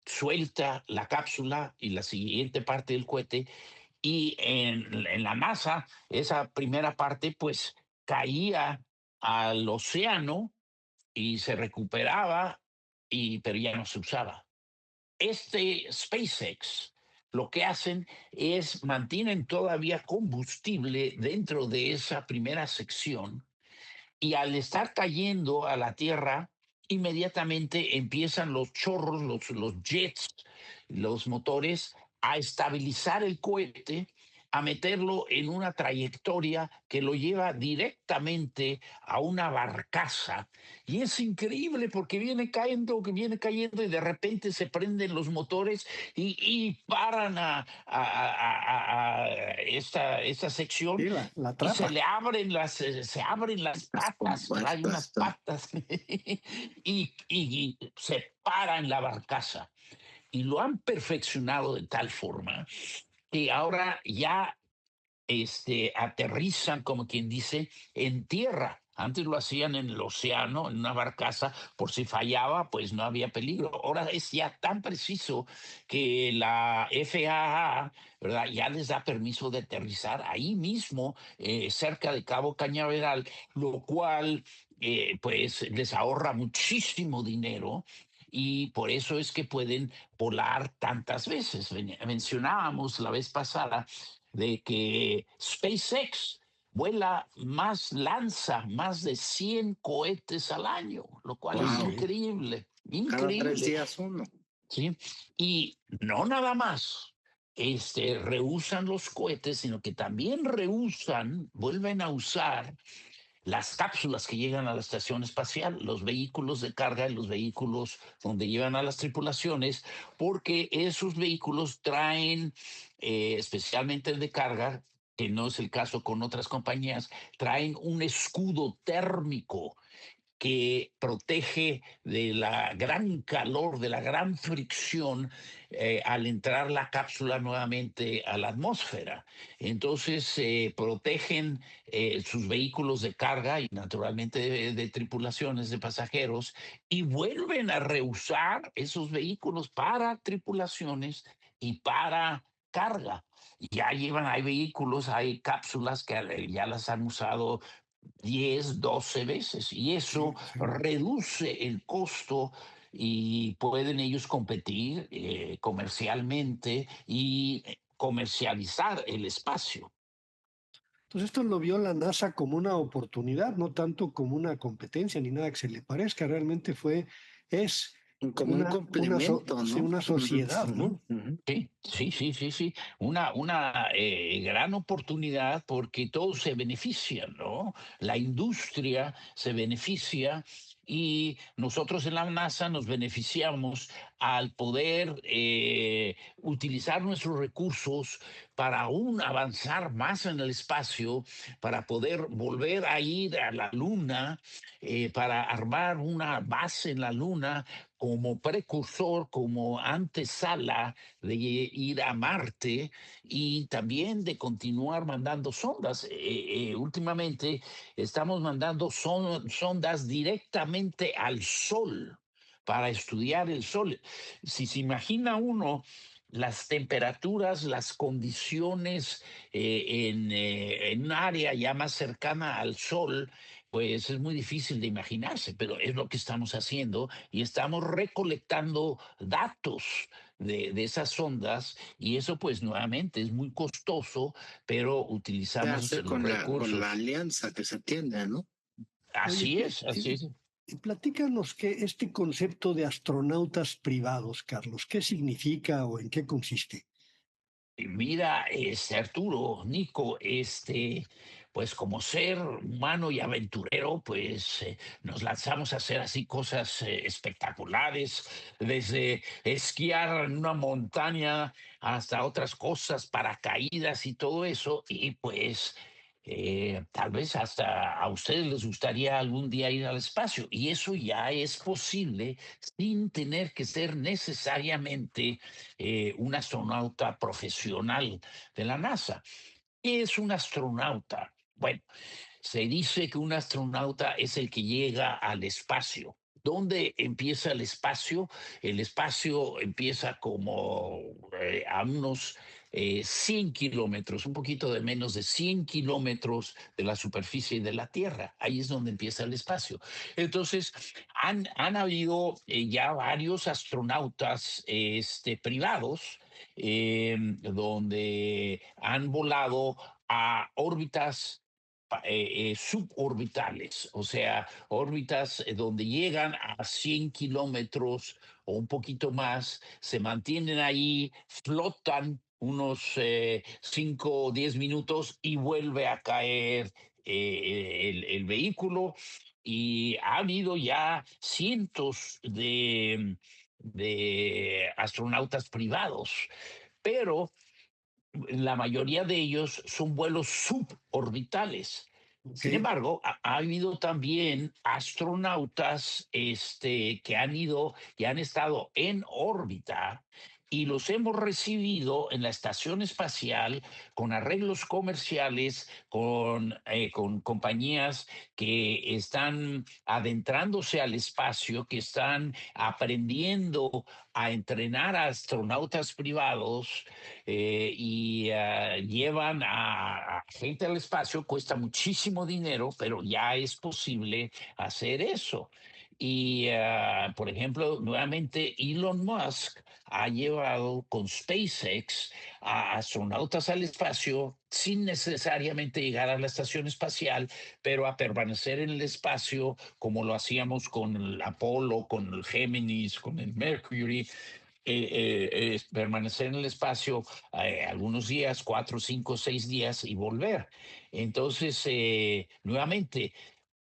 suelta la cápsula y la siguiente parte del cohete, y en la NASA, esa primera parte, pues caía al océano y se recuperaba, pero ya no se usaba. SpaceX, lo que hacen es mantienen todavía combustible dentro de esa primera sección, y al estar cayendo a la Tierra, inmediatamente empiezan los chorros, los jets, los motores, a estabilizar el cohete, a meterlo en una trayectoria que lo lleva directamente a una barcaza. Y es increíble porque viene cayendo y de repente se prenden los motores y paran a esta sección, Sí, la y atrapa. se abren las Las patas, trae unas compuestas. patas y se para en la barcaza. Y lo han perfeccionado de tal forma que ahora ya aterrizan, como quien dice, en tierra. Antes lo hacían en el océano, en una barcaza, por si fallaba, pues no había peligro. Ahora es ya tan preciso que la FAA, ¿verdad? Ya les da permiso de aterrizar ahí mismo, cerca de Cabo Cañaveral, lo cual, pues, les ahorra muchísimo dinero. Y por eso es que pueden volar tantas veces. Mencionábamos la vez pasada de que SpaceX lanza más de 100 cohetes al año, lo cual es Wow. Sí. increíble, Cada 3 increíble, días uno. ¿sí? Y no nada más, rehusan los cohetes, sino que también vuelven a usar las cápsulas que llegan a la estación espacial, los vehículos de carga y los vehículos donde llevan a las tripulaciones, porque esos vehículos traen, especialmente el de carga, que no es el caso con otras compañías, traen un escudo térmico que protege de la gran calor, de la gran fricción, al entrar la cápsula nuevamente a la atmósfera. Entonces, protegen sus vehículos de carga y naturalmente de tripulaciones de pasajeros, y vuelven a reusar esos vehículos para tripulaciones y para carga. Hay vehículos, hay cápsulas que ya las han usado 10, 12 veces, y eso Sí, sí. reduce el costo, y pueden ellos competir comercialmente y comercializar el espacio. Entonces esto lo vio la NASA como una oportunidad, no tanto como una competencia ni nada que se le parezca. Realmente es Como un complemento, sí, ¿no? una Ujú, sociedad, ujú, ¿no? ujú. Sí. Una gran oportunidad porque todos se benefician, ¿no? La industria se beneficia, y nosotros en la NASA nos beneficiamos al poder utilizar nuestros recursos para aún avanzar más en el espacio, para poder volver a ir a la Luna, para armar una base en la Luna como precursor, como antesala de ir a Marte, y también de continuar mandando sondas. Últimamente estamos mandando sondas directamente al Sol para estudiar el Sol. Si se imagina uno las temperaturas, las condiciones en un área ya más cercana al Sol, pues es muy difícil de imaginarse, pero es lo que estamos haciendo, y estamos recolectando datos de esas ondas, y eso pues nuevamente es muy costoso, pero Se utilizamos hace los con la recursos. alianza que se tiene, ¿no? Oye, Así es, así es. y platícanos este concepto de astronautas privados, Carlos, ¿qué significa o en qué consiste? Mira, Arturo, Nico, pues como ser humano y aventurero, pues nos lanzamos a hacer así cosas espectaculares, desde esquiar en una montaña hasta otras cosas, paracaídas y todo eso, y pues tal vez hasta a ustedes les gustaría algún día ir al espacio, y eso ya es posible sin tener que ser necesariamente un astronauta profesional de la NASA. ¿Qué es un astronauta? Bueno, se dice que un astronauta es el que llega al espacio. ¿Dónde empieza el espacio? El espacio empieza como a unos 100 kilómetros, un poquito de menos de 100 kilómetros de la superficie de la Tierra. Ahí es donde empieza el espacio. Entonces, han habido ya varios astronautas privados donde han volado a órbitas suborbitales, o sea, órbitas donde llegan a 100 kilómetros o un poquito más, se mantienen ahí, flotan unos 5 o 10 minutos y vuelve a caer el vehículo. Y ha habido ya cientos de astronautas privados, pero la mayoría de ellos son vuelos suborbitales. Ok, Sin embargo, ha habido también astronautas que han ido y han estado en órbita y los hemos recibido en la estación espacial con arreglos comerciales, con compañías que están adentrándose al espacio, que están aprendiendo a entrenar a astronautas privados llevan a gente al espacio, cuesta muchísimo dinero, pero ya es posible hacer eso. Y, por ejemplo, nuevamente Elon Musk ha llevado con SpaceX a astronautas al espacio sin necesariamente llegar a la estación espacial, pero a permanecer en el espacio como lo hacíamos con el Apolo, con el Géminis, con el Mercury, permanecer en el espacio algunos días, 4, 5, 6 días y volver. Entonces, nuevamente,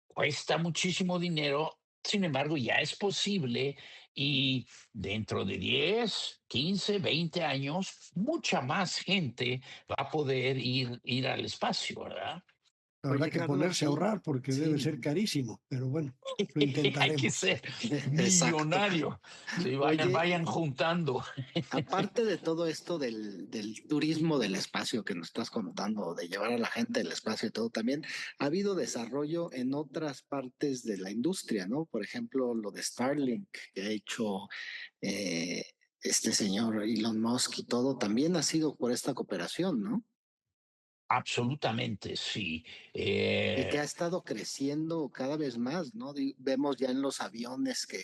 cuesta muchísimo dinero, sin embargo, ya es posible y dentro de 10, 15, 20 años, mucha más gente va a poder ir al espacio, ¿verdad? habrá Oye, que Carlos, ponerse a y ahorrar porque debe sí, ser carísimo, pero bueno, lo Hay que intentaremos. ser exacto. millonario. Sí, Oye, vayan juntando. aparte de todo esto del turismo del espacio que nos estás contando, de llevar a la gente al espacio y todo, también ha habido desarrollo en otras partes de la industria, ¿no? Por ejemplo, lo de Starlink que ha hecho eh, este señor Elon Musk y todo, también ha sido por esta cooperación, ¿no? Absolutamente, sí. Y que ha Eh, estado creciendo cada vez más, ¿no? Vemos ya en los aviones que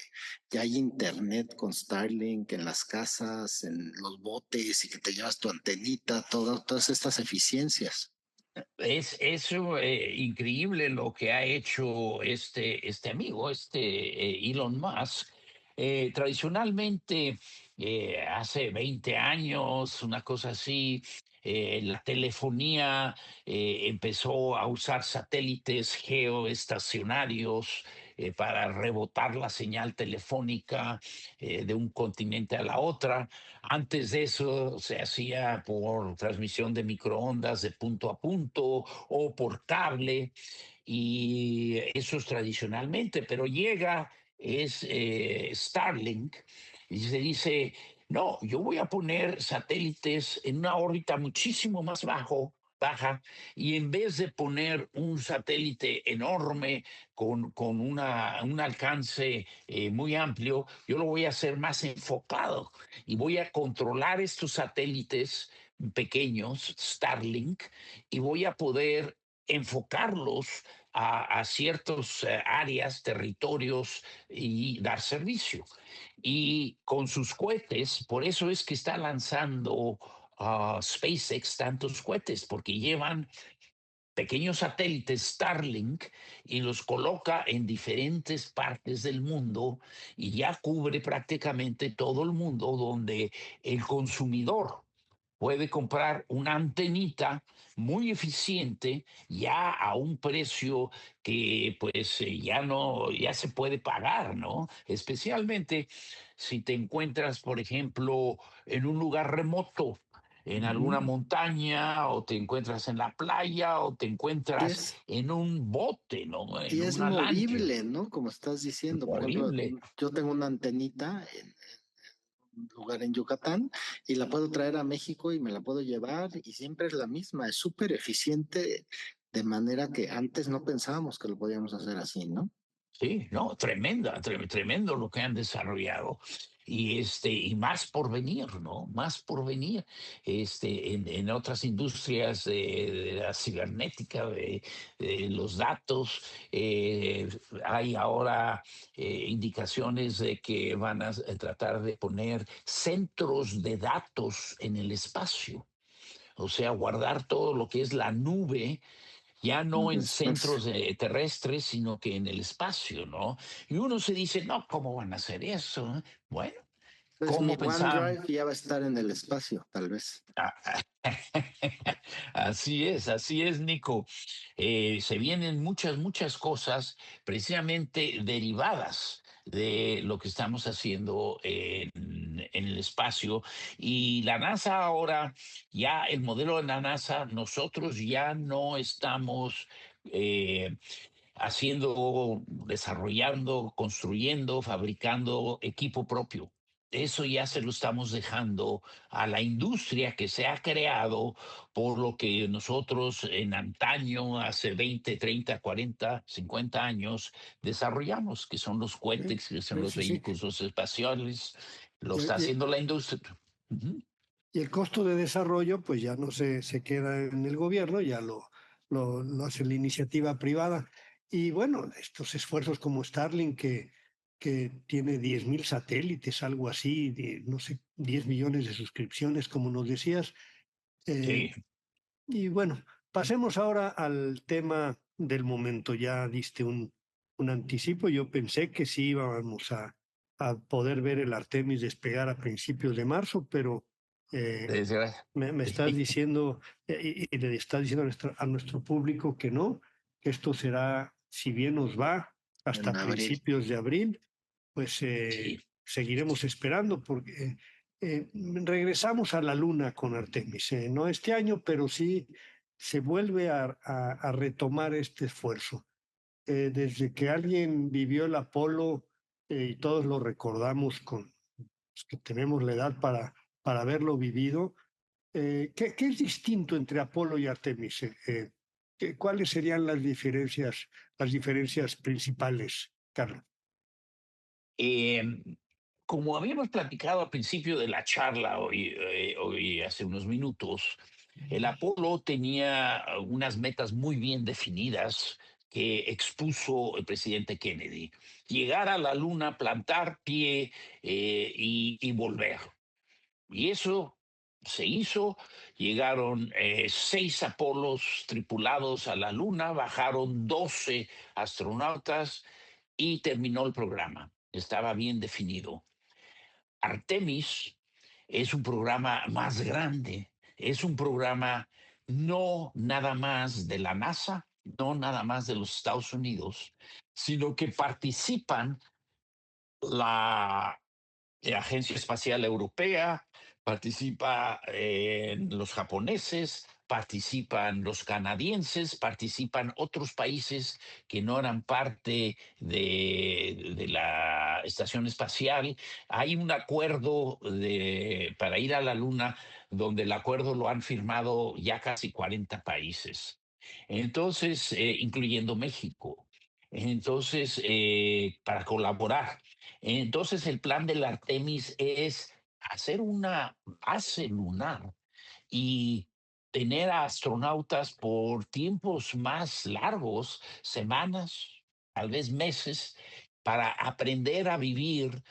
ya hay internet con Starlink, en las casas, en los botes y que te llevas tu antenita, todas estas eficiencias. es increíble lo que ha hecho este amigo, Elon Musk. Tradicionalmente, hace 20 años, una cosa así, la telefonía empezó a usar satélites geoestacionarios para rebotar la señal telefónica de un continente a la otra. Antes de eso se hacía por transmisión de microondas de punto a punto o por cable, y eso es tradicionalmente, pero llega Starlink y se dice, no, yo voy a poner satélites en una órbita muchísimo más baja, y en vez de poner un satélite enorme con un alcance muy amplio, yo lo voy a hacer más enfocado y voy a controlar estos satélites pequeños, Starlink, y voy a poder enfocarlos a ciertos áreas, territorios y dar servicio. Y con sus cohetes, por eso es que está lanzando SpaceX tantos cohetes, porque llevan pequeños satélites Starlink y los coloca en diferentes partes del mundo y ya cubre prácticamente todo el mundo, donde el consumidor puede comprar una antenita muy eficiente ya a un precio que pues ya no, ya se puede pagar, ¿no? Especialmente si te encuentras, por ejemplo, en un lugar remoto, en alguna Ujú. montaña, o te encuentras en la playa, o te Y encuentras es, en un bote, ¿no? y En es una lancha. movible, ¿no? Como estás diciendo, por ejemplo, Horrible. yo tengo una antenita un lugar en Yucatán y la puedo traer a México y me la puedo llevar y siempre es la misma, es súper eficiente de manera que antes no pensábamos que lo podíamos hacer así, ¿no? Sí, no, tremendo lo que han desarrollado. Y más por venir, ¿no? Más por venir. En otras industrias de la cibernética, de los datos, hay ahora indicaciones de que van a tratar de poner centros de datos en el espacio. O sea, guardar todo lo que es la nube ya no en Después, centros terrestres, sino que en el espacio, ¿no? Y uno se dice, no, ¿cómo van a hacer eso? Bueno, pues mi ¿cómo pensaban? OneDrive ya va a estar en el espacio, tal vez. Ah, así es, Nico. Se vienen muchas cosas precisamente derivadas de lo que estamos haciendo en el espacio. Y la NASA ahora, ya el modelo de la NASA, nosotros ya no estamos desarrollando, construyendo, fabricando equipo propio. Eso ya se lo estamos dejando a la industria que se ha creado por lo que nosotros en antaño, hace 20, 30, 40, 50 años, desarrollamos, que son los Sí, cohetes, que son sí, los sí, sí. vehículos espaciales. Lo Y, está y- haciendo la industria. Ujú. y el costo de desarrollo, pues ya no se queda en el gobierno, ya lo hace la iniciativa privada. Y bueno, estos esfuerzos como Starlink, que tiene 10.000 satélites, algo así, no sé, 10 millones de suscripciones, como nos decías. eh, Sí, y bueno, pasemos ahora al tema del momento. Ya diste un anticipo. Yo pensé que sí íbamos a poder ver el Artemis despegar a principios de marzo, pero eh, desgra- me estás diciendo y le estás diciendo a nuestro público que no, que esto será, si bien nos va En hasta abril. principios de abril, pues sí. seguiremos esperando porque regresamos a la Luna con Artemis. No este año, pero sí se vuelve a retomar este esfuerzo. Desde que alguien vivió el Apolo y todos lo recordamos con los que tenemos la edad para haberlo vivido, ¿qué es distinto entre Apolo y Artemis? ¿Cuáles serían las diferencias principales, Carlos? Eh, Como habíamos platicado al principio de la charla hoy hace unos minutos, el Apolo tenía unas metas muy bien definidas que expuso el presidente Kennedy. Llegar a la Luna, plantar pie y volver. Y eso se hizo. Llegaron 6 Apolos tripulados a la Luna, bajaron 12 astronautas y terminó el programa. Estaba bien definido. Artemis es un programa más grande, es un programa no nada más de la NASA, no nada más de los Estados Unidos, sino que participan la Agencia Espacial Europea, participa los japoneses, participan los canadienses, participan otros países que no eran parte de la estación espacial. Hay un acuerdo para ir a la Luna donde el acuerdo lo han firmado ya casi 40 países. Entonces, incluyendo México. Entonces, para colaborar. Entonces, el plan del Artemis es hacer una base lunar y tener a astronautas por tiempos más largos, semanas, tal vez meses, para aprender a vivir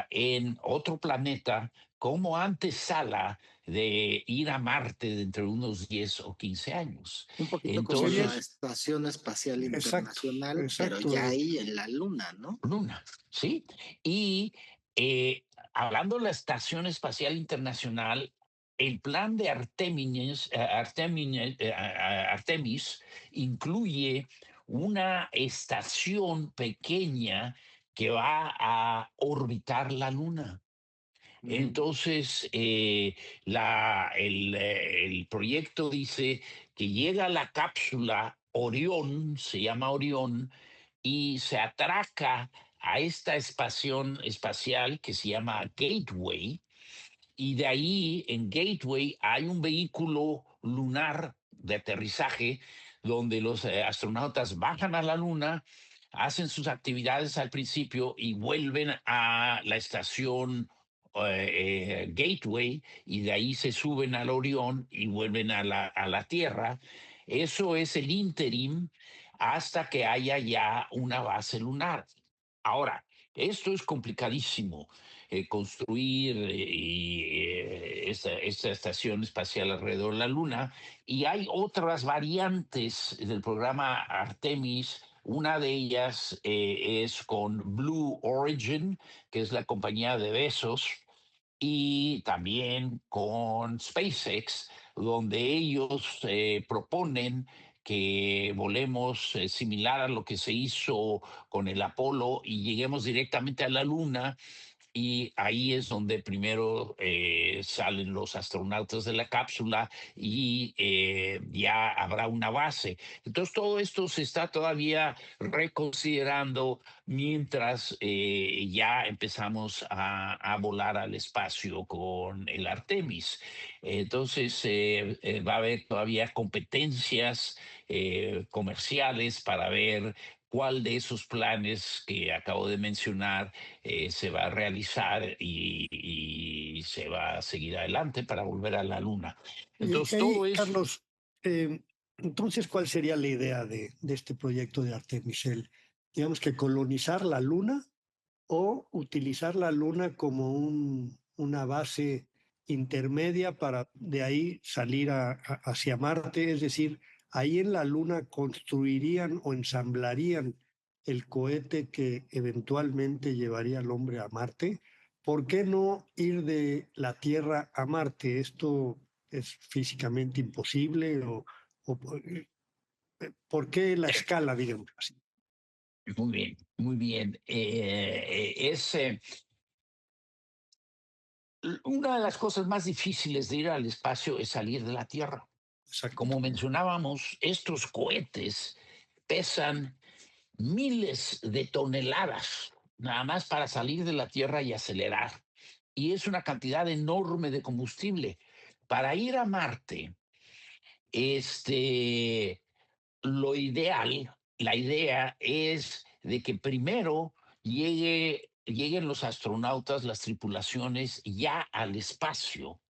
en otro planeta como antesala de ir a Marte dentro de unos 10 o 15 años. Un poquito como Sería la Entonces, Estación Espacial exacto, Internacional, pero exacto. ya ahí en la Luna, ¿no? Luna, ¿sí? Y hablando de la Estación Espacial Internacional, el plan de Artemis incluye una estación pequeña que va a orbitar la Luna. Mm. Entonces, el proyecto dice que llega la cápsula Orión, se llama Orión, y se atraca a esta estación espacial que se llama Gateway, y de ahí en Gateway hay un vehículo lunar de aterrizaje donde los astronautas bajan a la luna, hacen sus actividades al principio y vuelven a la estación Gateway, y de ahí se suben al Orión y vuelven a la Tierra. Eso es el interim hasta que haya ya una base lunar. Ahora, esto es complicadísimo, construir esta estación espacial alrededor de la Luna, y hay otras variantes del programa Artemis. Una de ellas es con Blue Origin, que es la compañía de Bezos, y también con SpaceX, donde ellos proponen que volemos similar a lo que se hizo con el Apolo y lleguemos directamente a la Luna, y ahí es donde primero salen los astronautas de la cápsula y ya habrá una base. Entonces todo esto se está todavía reconsiderando mientras ya empezamos a volar al espacio con el Artemis. Entonces va a haber todavía competencias comerciales para ver cuál de esos planes que acabo de mencionar se va a realizar y se va a seguir adelante para volver a la Luna. Y Entonces, ahí, todo es Carlos, entonces, ¿cuál sería la idea de este proyecto de Artemis? Digamos que colonizar la Luna o utilizar la Luna como una base intermedia para de ahí salir hacia Marte, es decir, ahí en la Luna construirían o ensamblarían el cohete que eventualmente llevaría al hombre a Marte. ¿Por qué no ir de la Tierra a Marte? ¿Esto es físicamente imposible o por qué la escala, digamos así? muy bien, muy bien. Una de las cosas más difíciles de ir al espacio es salir de la Tierra. Exacto. Como mencionábamos, estos cohetes pesan miles de toneladas nada más para salir de la Tierra y acelerar. Y es una cantidad enorme de combustible. Para ir a Marte, este, lo ideal, la idea es de que primero lleguen los astronautas, las tripulaciones ya al espacio,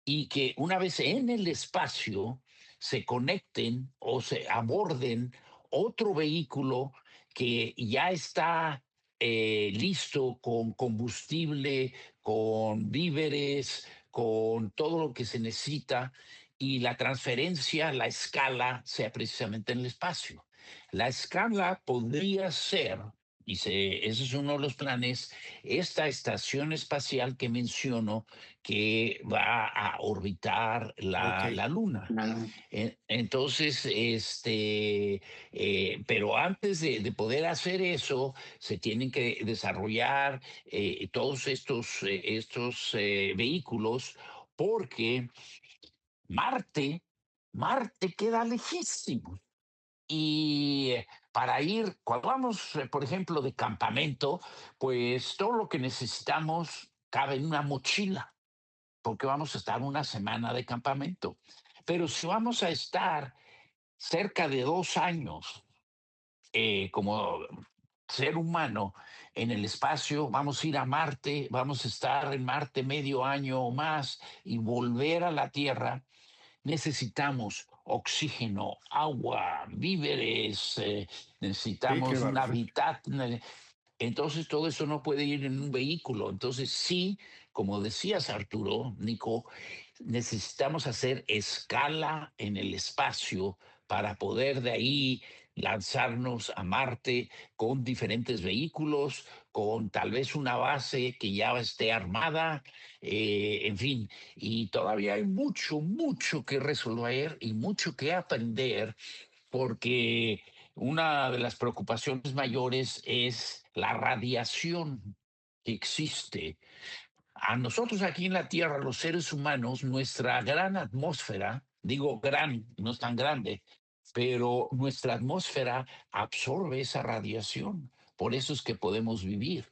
y que una vez en el espacio se conecten o se aborden otro vehículo que ya está listo con combustible, con víveres, con todo lo que se necesita, y la transferencia, la escala, sea precisamente en el espacio. La escala podría ser, ese es uno de los planes, esta estación espacial que menciono, que va a orbitar Ok. la Luna. Ah, Entonces, pero antes de poder hacer eso, se tienen que desarrollar todos estos vehículos, porque Marte, Marte queda lejísimo. Y para ir, cuando vamos, por ejemplo, de campamento, pues todo lo que necesitamos cabe en una mochila, porque vamos a estar una semana de campamento. Pero si vamos a estar cerca de 2 años como ser humano en el espacio, vamos a ir a Marte, vamos a estar en Marte medio año o más y volver a la Tierra, necesitamos oxígeno, agua, víveres, Sí, qué necesitamos un bárbaro. hábitat. Entonces todo eso no puede ir en un vehículo. Entonces sí, como decías Arturo, Nico, necesitamos hacer escala en el espacio para poder de ahí lanzarnos a Marte con diferentes vehículos, con tal vez una base que ya esté armada, en fin, y todavía hay mucho, mucho que resolver y mucho que aprender, porque una de las preocupaciones mayores es la radiación que existe. A nosotros aquí en la Tierra, los seres humanos, nuestra gran atmósfera, digo gran, no es tan grande, pero nuestra atmósfera absorbe esa radiación. por eso es que podemos vivir.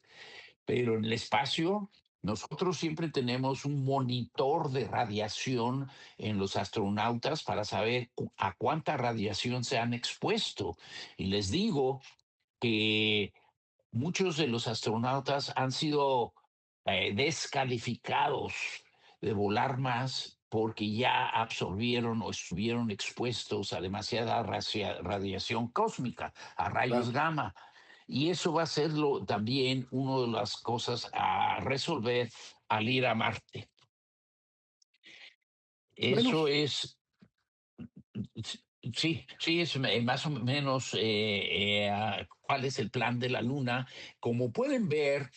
Pero en el espacio, nosotros siempre tenemos un monitor de radiación en los astronautas para saber a cuánta radiación se han expuesto. Y les digo que muchos de los astronautas han sido descalificados de volar más porque ya absorbieron o estuvieron expuestos a demasiada radiación cósmica, a rayos Claro. gamma. Y eso va a ser también una de las cosas a resolver al ir a Marte. Bueno, Eso es, sí, sí, es más o menos cuál es el plan de la Luna. Como pueden ver,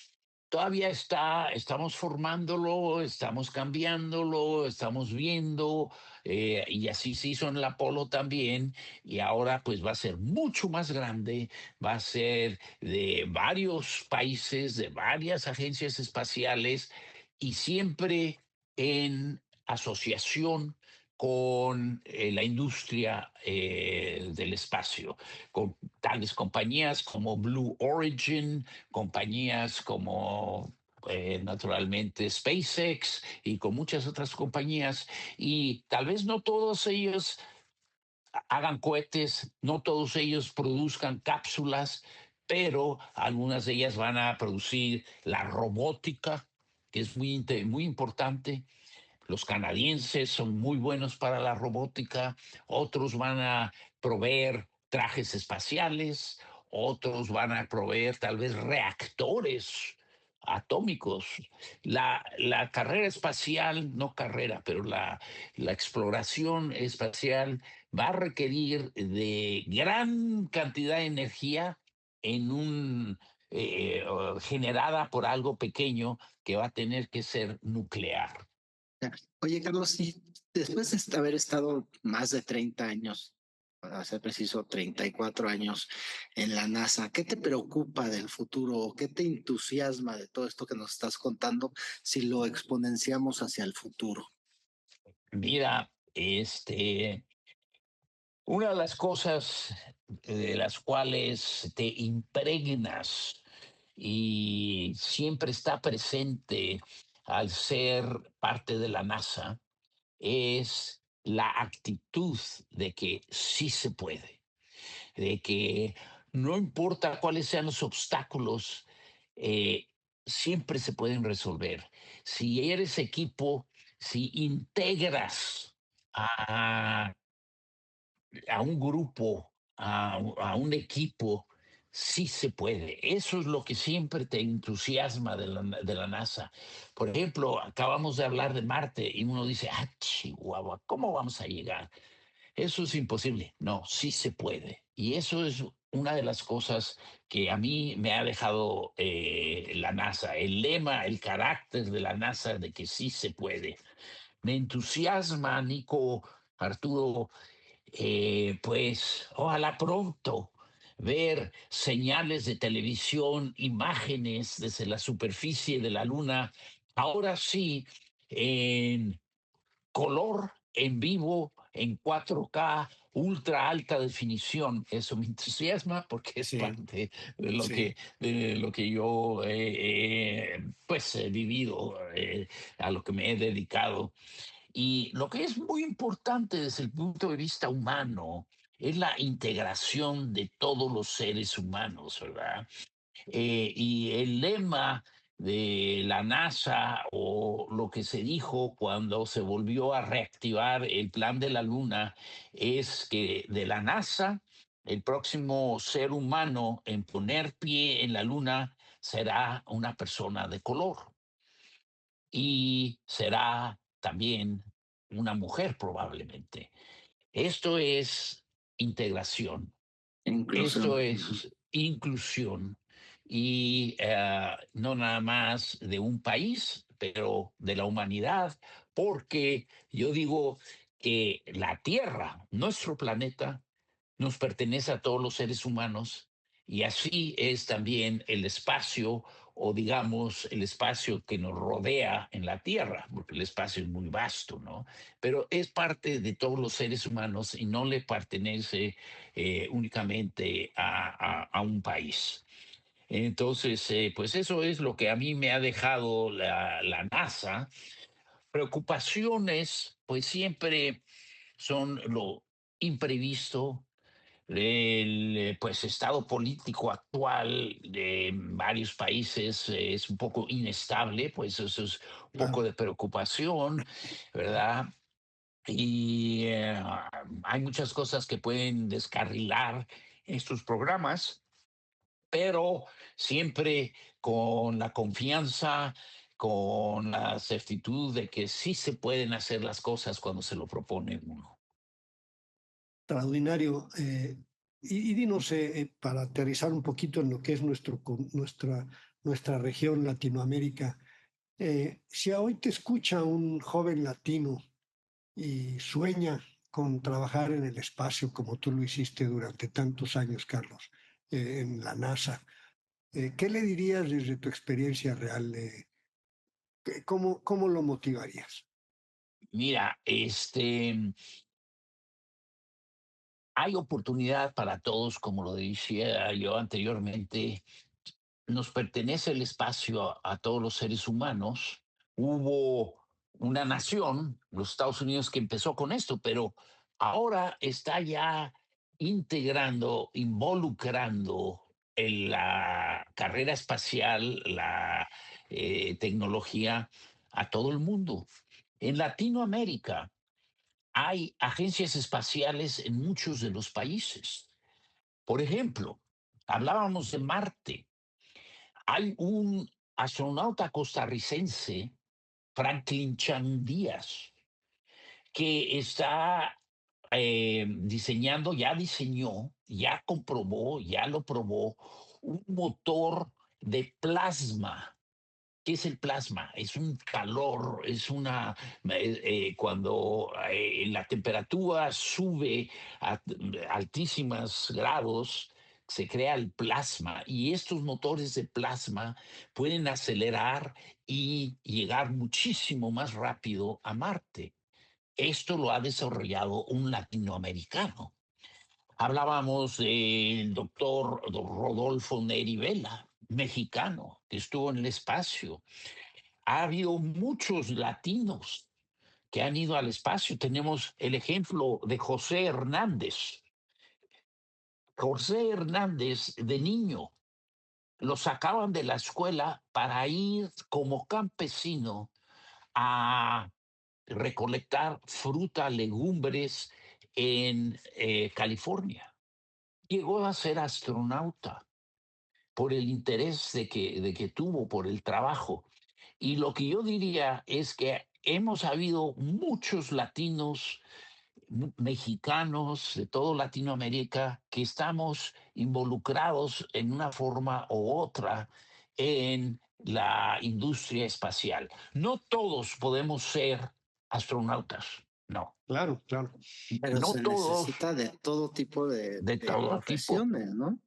todavía estamos formándolo, estamos cambiándolo, estamos viendo, y así se hizo en el Apolo también, y ahora pues va a ser mucho más grande, va a ser de varios países, de varias agencias espaciales, y siempre en asociación con la industria del espacio, con tales compañías como Blue Origin, compañías como naturalmente SpaceX y con muchas otras compañías. Y tal vez no todos ellos hagan cohetes, no todos ellos produzcan cápsulas, pero algunas de ellas van a producir la robótica, que es muy importante. Los canadienses son muy buenos para la robótica, otros van a proveer trajes espaciales, otros van a proveer tal vez reactores atómicos. La carrera espacial, no carrera, pero la exploración espacial va a requerir de gran cantidad de energía en generada por algo pequeño que va a tener que ser nuclear. Oye, Carlos, y después de haber estado más de 30 años, para ser preciso, 34 años en la NASA, ¿qué te preocupa del futuro o qué te entusiasma de todo esto que nos estás contando si lo exponenciamos hacia el futuro? Mira, una de las cosas de las cuales te impregnas y siempre está presente al ser parte de la NASA es la actitud de que sí se puede, de que no importa cuáles sean los obstáculos, eh, siempre se pueden resolver. Si eres equipo, si integras a un grupo, a un equipo, sí se puede. Eso es lo que siempre te entusiasma de la NASA. Por ejemplo, acabamos de hablar de Marte y uno dice, Chihuahua, ¿cómo vamos a llegar? Eso es imposible. No, sí se puede. Y eso es una de las cosas que a mí me ha dejado la NASA, el lema, el carácter de la NASA de que sí se puede. Me entusiasma, Nico, Arturo, pues ojalá pronto ver señales de televisión, imágenes desde la superficie de la Luna, ahora sí, en color, en vivo, en 4K, ultra alta definición. Eso me entusiasma porque es sí, parte de lo sí. que, de lo que yo pues he vivido, a lo que me he dedicado. Y lo que es muy importante desde el punto de vista humano es la integración de todos los seres humanos, ¿verdad? Y el lema de la NASA o lo que se dijo cuando se volvió a reactivar el plan de la Luna es que de la NASA, el próximo ser humano en poner pie en la Luna será una persona de color y será también una mujer probablemente. Esto es integración, esto Inclusión. Ujú. es inclusión y no nada más de un país, pero de la humanidad, porque yo digo que la Tierra, nuestro planeta, nos pertenece a todos los seres humanos y así es también el espacio o digamos el espacio que nos rodea en la Tierra, porque el espacio es muy vasto, ¿no? Pero es parte de todos los seres humanos y no le pertenece únicamente a un país. Entonces, pues eso es lo que a mí me ha dejado la NASA. Preocupaciones, pues siempre son lo imprevisto, el pues estado político actual de varios países es un poco inestable, pues eso es un poco Claro. de preocupación, ¿verdad? Y hay muchas cosas que pueden descarrilar estos programas, pero siempre con la confianza, con la certitud de que sí se pueden hacer las cosas cuando se lo propone uno. Extraordinario. Y dinos, para aterrizar un poquito en lo que es nuestra región Latinoamérica, si a hoy te escucha un joven latino y sueña con trabajar en el espacio como tú lo hiciste durante tantos años, Carlos, en la NASA, ¿qué le dirías desde tu experiencia real? ¿Cómo lo motivarías? Mira, hay oportunidad para todos, como lo decía yo anteriormente. Nos pertenece el espacio a todos los seres humanos. Hubo una nación, los Estados Unidos, que empezó con esto, pero ahora está ya integrando, involucrando en la carrera espacial, la tecnología a todo el mundo. En Latinoamérica hay agencias espaciales en muchos de los países. Por ejemplo, hablábamos de Marte. Hay un astronauta costarricense, Franklin Chan Díaz, que está diseñando, ya diseñó, ya comprobó, ya lo probó, un motor de plasma. ¿Qué es el plasma? Es un calor, es cuando la temperatura sube a altísimos grados, se crea el plasma y estos motores de plasma pueden acelerar y llegar muchísimo más rápido a Marte. Esto lo ha desarrollado un latinoamericano. Hablábamos del doctor Rodolfo Neri Vela, mexicano, que estuvo en el espacio. Ha habido muchos latinos que han ido al espacio. Tenemos el ejemplo de José Hernández. José Hernández, de niño, lo sacaban de la escuela para ir como campesino a recolectar fruta, legumbres en California. Llegó a ser astronauta por el interés de que tuvo por el trabajo. Y lo que yo diría es que hemos habido muchos latinos, mexicanos de toda Latinoamérica, que estamos involucrados en una forma u otra en la industria espacial. No todos podemos ser astronautas, no, Claro, claro. Pero no se todos necesita de todo tipo de de todo tipo. profesiones, ¿no?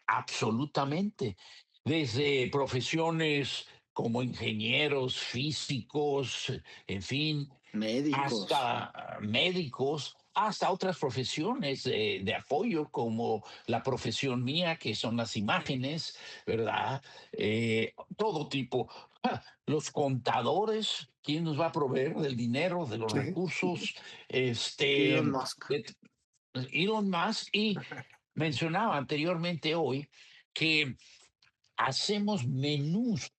Absolutamente. Desde profesiones como ingenieros, físicos, en fin, Médicos. hasta médicos, hasta otras profesiones de apoyo como la profesión mía, que son las imágenes, ¿verdad? Todo tipo. Los contadores, ¿quién nos va a proveer del dinero, de los Sí. recursos? Elon Musk. De- Elon Musk. Y mencionaba anteriormente hoy que hacemos menús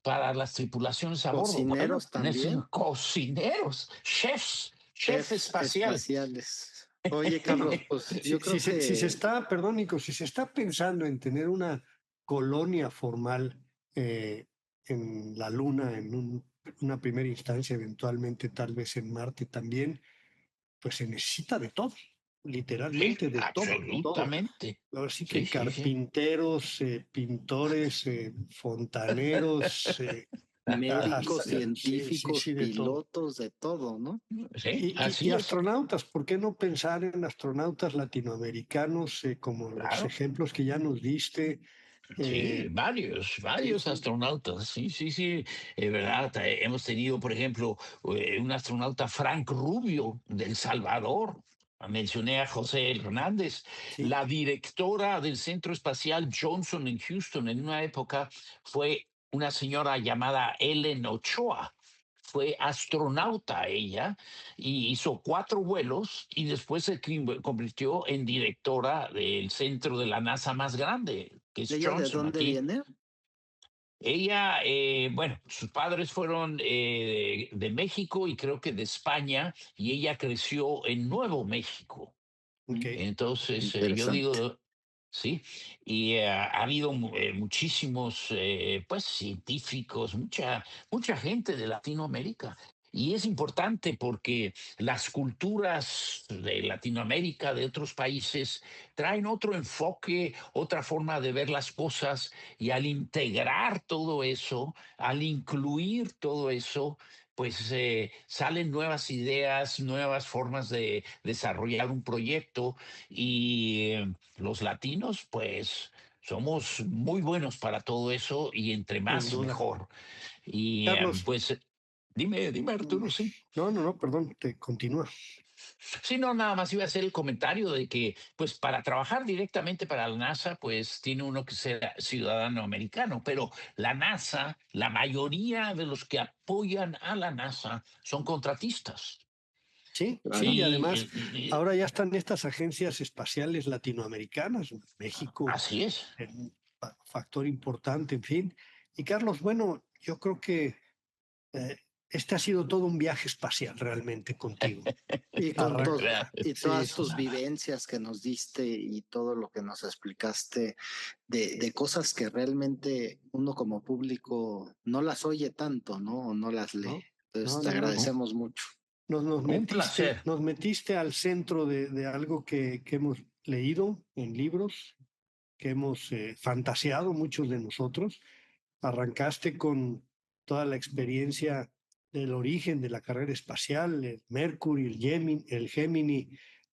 para las tripulaciones a bordo. Bueno, Cocineros también. cocineros, chef Chefs espacial. espaciales. Oye, Carlos, pues yo creo Si se que está, perdón, Nico, si se está pensando en tener una colonia formal en la Luna, una primera instancia, eventualmente tal vez en Marte también, pues se necesita de todo, Sí, literalmente de todo, todo. absolutamente. Ahora sí Sí, que sí, sí. carpinteros, pintores, fontaneros, médicos, sí, científicos, sí, de todo. pilotos, de todo, ¿no? Sí, Y así es. astronautas, ¿por qué no pensar en astronautas latinoamericanos como los Claro. ejemplos que ya nos diste? Sí, Eh, sí, varios sí, astronautas. Sí, sí, sí. ¿Verdad? Hemos tenido, por ejemplo, un astronauta, Frank Rubio, de El Salvador. mencioné a José Hernández, Sí. la directora del Centro Espacial Johnson en Houston en una época fue una señora llamada Ellen Ochoa. Fue astronauta ella y hizo 4 vuelos y después se convirtió en directora del centro de la NASA más grande, que es ¿Ella de Johnson dónde aquí. viene? Ella, bueno, sus padres fueron de México y creo que de España, y ella creció en Nuevo México. Ok. Entonces, yo Interesante. digo, sí, y ha habido muchísimos, pues, científicos, mucha gente de Latinoamérica. Y es importante porque las culturas de Latinoamérica, de otros países, traen otro enfoque, otra forma de ver las cosas, y al integrar todo eso, al incluir todo eso, pues salen nuevas ideas, nuevas formas de desarrollar un proyecto, y los latinos, pues somos muy buenos para todo eso, y entre Sin más duda. mejor. Y Carlos, pues dime Arturo, sí. no, perdón, te continúa. Sí, no, nada más iba a hacer el comentario de que, pues, para trabajar directamente para la NASA, pues tiene uno que ser ciudadano americano, pero la NASA, la mayoría de los que apoyan a la NASA son contratistas. Sí, Claro. sí, y Y, además ahora ya están estas agencias espaciales latinoamericanas, México, así es. un factor importante, en fin. Y Carlos, bueno, yo creo que eh, este ha sido todo un viaje espacial realmente contigo. Y y Sí, todas sí, tus vivencias que nos diste y todo lo que nos explicaste de cosas que realmente uno como público no las oye tanto, ¿no? O no las lee. ¿no? Entonces No, te no, no. agradecemos mucho. Un placer. Nos metiste al centro de algo que hemos leído en libros, que hemos fantaseado muchos de nosotros. Arrancaste con toda la experiencia del origen de la carrera espacial, el Mercury, el Gemini,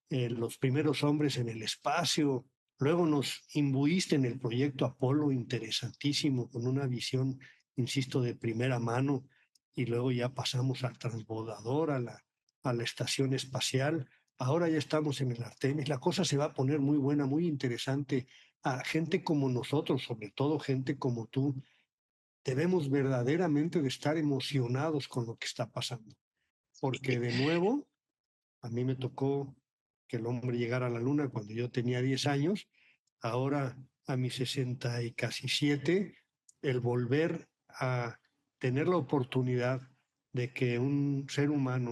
los primeros hombres en el espacio. Luego nos imbuiste en el proyecto Apolo, interesantísimo, con una visión, insisto, de primera mano. Y luego ya pasamos al transbordador, a la estación espacial. Ahora ya estamos en el Artemis. La cosa se va a poner muy buena, muy interesante. A gente como nosotros, sobre todo gente como tú, debemos verdaderamente de estar emocionados con lo que está pasando. Porque de nuevo, a mí me tocó que el hombre llegara a la luna cuando yo tenía 10 años, ahora a mis 60 y casi 7, el volver a tener la oportunidad de que un ser humano,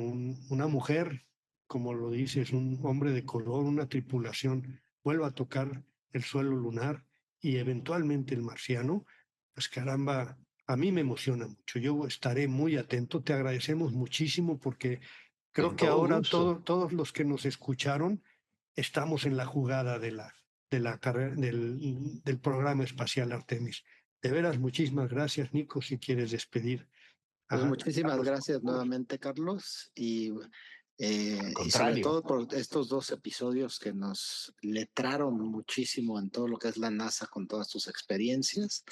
una mujer, como lo dices, un hombre de color, una tripulación, vuelva a tocar el suelo lunar y eventualmente el marciano, pues caramba, a mí me emociona mucho. Yo estaré muy atento. Te agradecemos muchísimo porque creo Con que todo ahora gusto. todos los que nos escucharon estamos en la jugada de la carrera, del programa espacial Artemis. De veras, muchísimas gracias, Nico, si quieres despedir Pues a muchísimas Carlos, por gracias favor. nuevamente, Carlos, Al y sobre contrario. todo por estos 2 episodios que nos letraron muchísimo en todo lo que es la NASA con todas tus experiencias.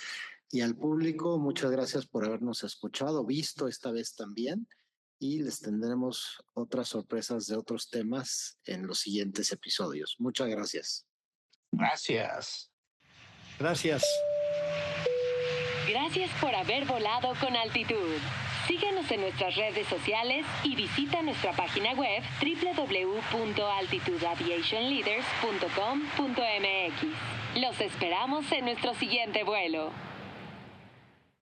Y al público, muchas gracias por habernos escuchado, visto esta vez también. Y les tendremos otras sorpresas de otros temas en los siguientes episodios. Muchas gracias. Gracias. Gracias. Gracias por haber volado con altitud. Síguenos en nuestras redes sociales y visita nuestra página web www.altitudeaviationleaders.com.mx. Los esperamos en nuestro siguiente vuelo.